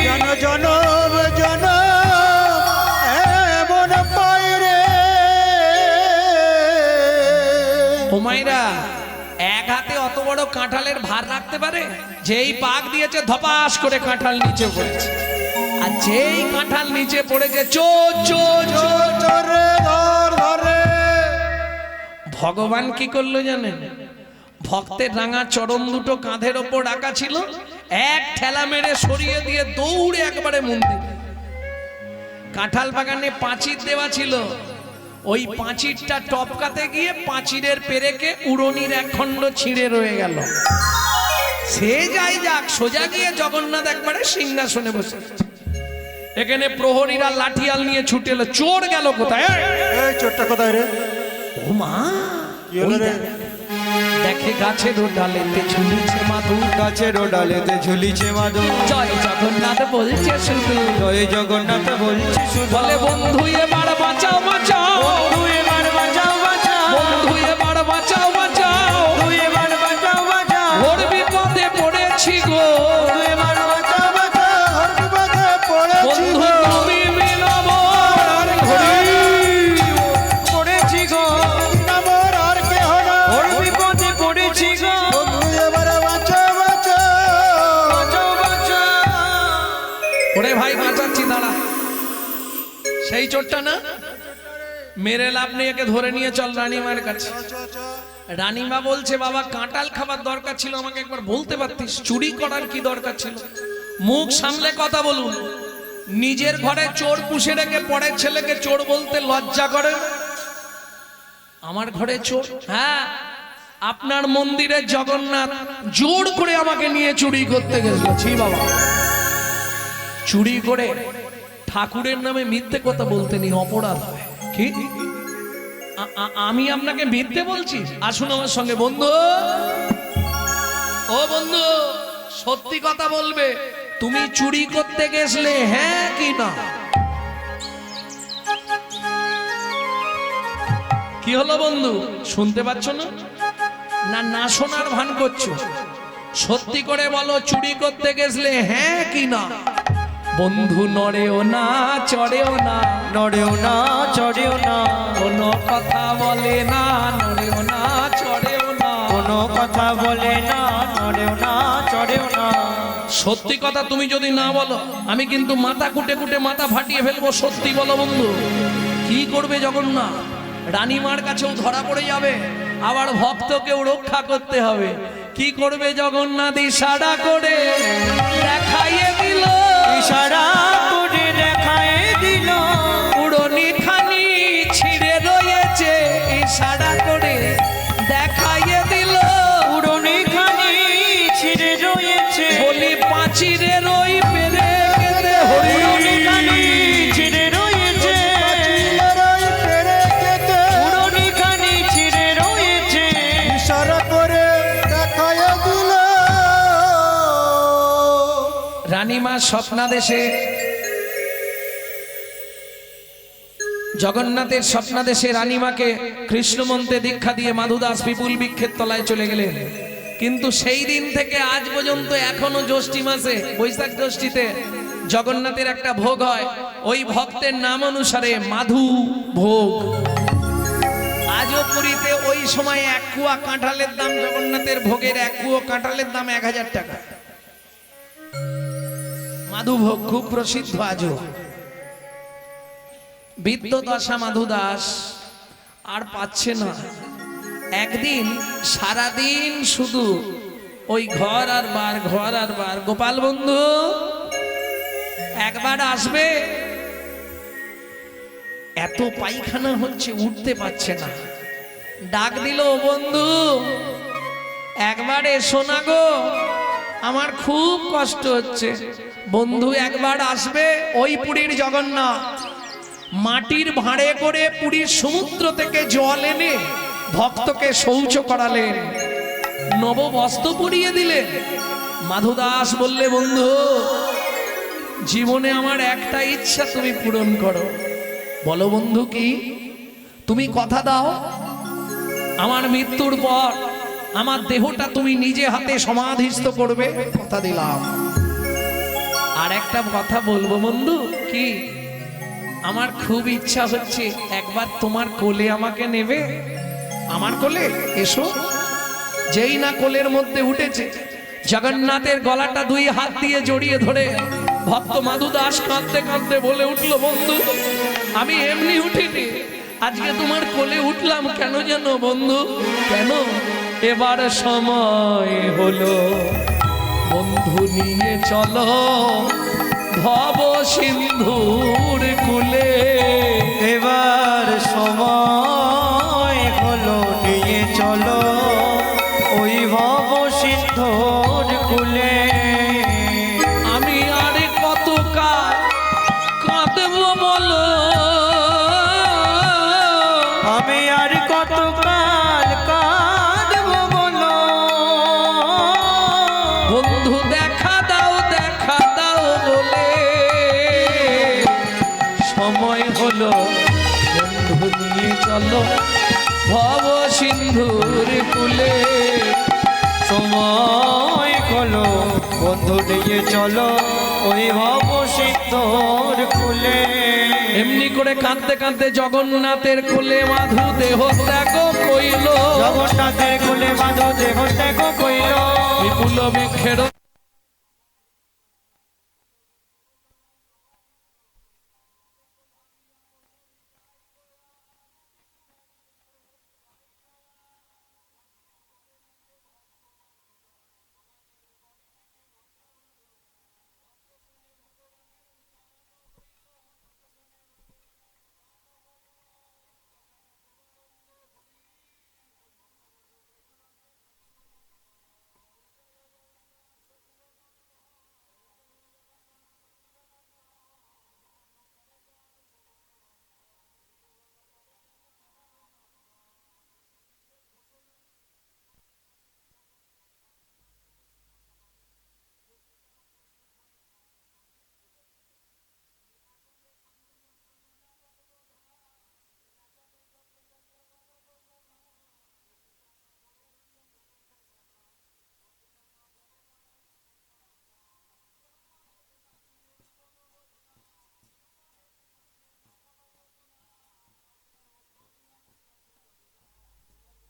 জন জনম জনম এমন পাই রে। হুমায়রা এক হাতে অত বড় কাঁঠালের ভার রাখতে পারে? যেই পাক দিয়েছে ধপাস করে কাঁঠাল নিচে পড়েছে, আর যেই কাঁঠাল নিচে পড়েছে চো চো চো, চরে ধর ধরে। ভগবান কি করলো জানেন? ভক্তের রাঙা চরণ দুটো কাঁধের ওপর রাখা ছিল, এক ঠেলা মেরে সরিয়ে দিয়ে দৌড়ে একবারে মন্দির। কাঁঠাল বাগানে পাঁচির দেওয়া ছিল, ওই পাঁচিরটা টপকাতে গিয়ে পাঁচিরের পেরেকে উড়নির এক খণ্ড ছিঁড়ে রয়ে গেল। সে যাই যাক, সোজা গিয়ে জগন্নাথ একবারে সিংহাসনে বসে আছে। এখানে প্রহরীরা লাঠিয়াল নিয়ে ছুটে এলো, চোর গেল কোথায়? এই চোরটা কোথায় রে? ও মা, কি হলো রে? দেখে গাছের ডালেতে ঝুলিছে মাধু, গাছের ডালেতে ঝুলিছে মাধু, জয় জগন্নাথ বলছে শুধু, জয় জগন্নাথ বলছে শুধু, বলে বন্ধু এবার বাঁচাও বাঁচাও, বন্ধু এবার বাঁচাও বাঁচাও, বন্ধু এবার বাঁচাও বাঁচাও, বন্ধু এবার বাঁচাও বাঁচাও, ওর বিপদে পড়েছি গো, বন্ধু এবার বাঁচাও বাঁচাও, হর বিপদে পড়েছি বন্ধু গো। তুমি বিনমর হরি। পড়েছি গো, আমার আর কেহ না। ওর বিপদে পড়েছি গো, বন্ধু এবারে বাঁচো বাঁচো। বাঁচাও বাঁচাও। ওরে ভাই বাঁচাচ্ছি, দাঁড়া। সেই চোরটা না, মেরে লাভ নেই, একে ধরে নিয়ে চল রানীমার কাছে। রানীমা বলছে, বাবা কাঁঠাল খাবার দরকার ছিল, আমাকে একবার বলতে পারতিস, চুরি করার কি দরকার ছিল? মুখ সামলে কথা বলুন। নিজের ঘরে চোর পুষে রেখে পরের ছেলেকে চোর বলতে লজ্জা করে? আমার ঘরে চোর? হ্যাঁ, আপনার মন্দিরে জগন্নাথ জোর করে আমাকে নিয়ে চুরি করতে গেছিল। ছি বাবা, চুরি করে ঠাকুরের নামে মিথ্যে কথা বলতে নেই, অপরাধ হয়। কি আমি আপনাকে মিথ্যে বলছি? আসুন আমার সঙ্গে বন্ধু। ও বন্ধু, সত্যি কথা বলবে, তুমি চুরি করতে গেছলে হ্যাঁ কি না? কি হলো বন্ধু, শুনতে পাচ্ছ না? না না শোনার ভান করছো? সত্যি করে বলো, চুরি করতে গেছলে হ্যাঁ কি না? বন্ধু নড়েও না চড়েও না, নড়েও না চড়েও না, কোনো কথা বলে না, নড়েও না চড়েও না, কোনো কথা বলে না, নড়েও না চড়েও না। সত্যি কথা তুমি যদি না বলো, আমি কিন্তু মাথা কুটে কুটে মাথা ফাটিয়ে ফেলবো। সত্যি বলো বন্ধু। কি করবে জগন্নাথ? রানীমার কাছেও ধরা পড়ে যাবে, আবার ভক্তকেও রক্ষা করতে হবে। কি করবে জগন্নাথ? ইশারা করে দেখাইয়ে দিল, ইশারা করে দেখায় দিল, উড়নি খানি ছিঁড়ে রয়েছে, ইশারা করে দেখাইয়ে দিল, উড়নি খানি ছিঁড়ে রয়েছে, বলি পাঁচিরের ওই পেরে কেটে হরি। উড়নি খানি ছিঁড়ে রয়েছে, চিলেরাই পেরে কেটে উড়নি খানি ছিঁড়ে রয়েছে, ইশারা করে দেখায় দিল। রানীমা স্বপ্নাদেশে, জগন্নাথের স্বপ্নাদেশে রানীমাকে কৃষ্ণ মন্ত্রে দীক্ষা দিয়ে মাধুদাস বিপুল বৃক্ষের তলায় চলে গেলেন। কিন্তু সেই দিন থেকে আজ পর্যন্ত এখনো জ্যৈষ্ঠী মাসে বৈশাখ জ্যৈষ্ঠীতে জগন্নাথের একটা ভোগ হয়, ওই ভক্তের নাম অনুসারে মাধু ভোগ। আজও পুরীতে ওই সময় এক কুয়া কাঁঠালের দাম, জগন্নাথের ভোগের এক কুয়া কাঁঠালের দাম 1000 টাকা। মাধু ভোগ খুব প্রসিদ্ধ আজও। বিদ্যদশা মাধু দাস আর পাচ্ছে না। একদিন সারাদিন শুধু ওই ঘর আর বার, ঘর আর বার। গোপাল বন্ধু একবার আসবে, এত পায়খানা হচ্ছে উঠতে পারছে না। ডাক দিল, বন্ধু একবার এসো না গো, আমার খুব কষ্ট হচ্ছে। বন্ধু একবার আসবে, ওই পুরীর জগন্নাথ মাটির ভাঁড়ে করে পুরীর সমুদ্র থেকে জল এনে ভক্তকে শৌচ করালেন, নববস্ত্র পরিয়ে দিলেন। মাধুদাস বললে, বন্ধু জীবনে আমার একটা ইচ্ছা তুমি পূরণ করো। বলো বন্ধু কি? তুমি কথা দাও আমার মৃত্যুর পর আমার দেহটা তুমি নিজে হাতে সমাধিস্থ করবে। কথা দিলাম। আর একটা কথা বলবো বন্ধু, কি? আমার খুব ইচ্ছা হচ্ছে একবার তোমার কোলে আমাকে নেবে। আমার কোলে এসো। যেই না কোলের মধ্যে উঠেছে, জগন্নাথের গলাটা 2 হাত দিয়ে জড়িয়ে ধরে ভক্ত মাধুদাস কাঁদতে কাঁদতে বলে উঠলো, বন্ধু আমি এমনি উঠিনি, আজকে তোমার কোলে উঠলাম। কেন জানো বন্ধু? কেন? এবার সময় হলো, বন্ধু নিয়ে চলো ভব সিন্ধুর কুলে। এবার সময় হলো, নিয়ে চলো ওই ভব সিন্ধুর কুলে। আমি আর কত কাল কাঁদব বলো, আমি আর কত কাল কাঁদব বলো। বন্ধু দেখা দাও বলে সময় হলো, বন্ধু নিয়ে চলো ভব সিন্ধুর কুলে। সময় হলো, বন্ধু নিয়ে চলো ওই ভব সিন্ধুর কুলে। এমনি করে কাঁদতে কাঁদতে জগন্নাথের কোলে মাধু দেহ ত্যাগ কইল। জগন্নাথের কোলে মাধু দেহ ত্যাগ কইল। বিপুল বৃক্ষের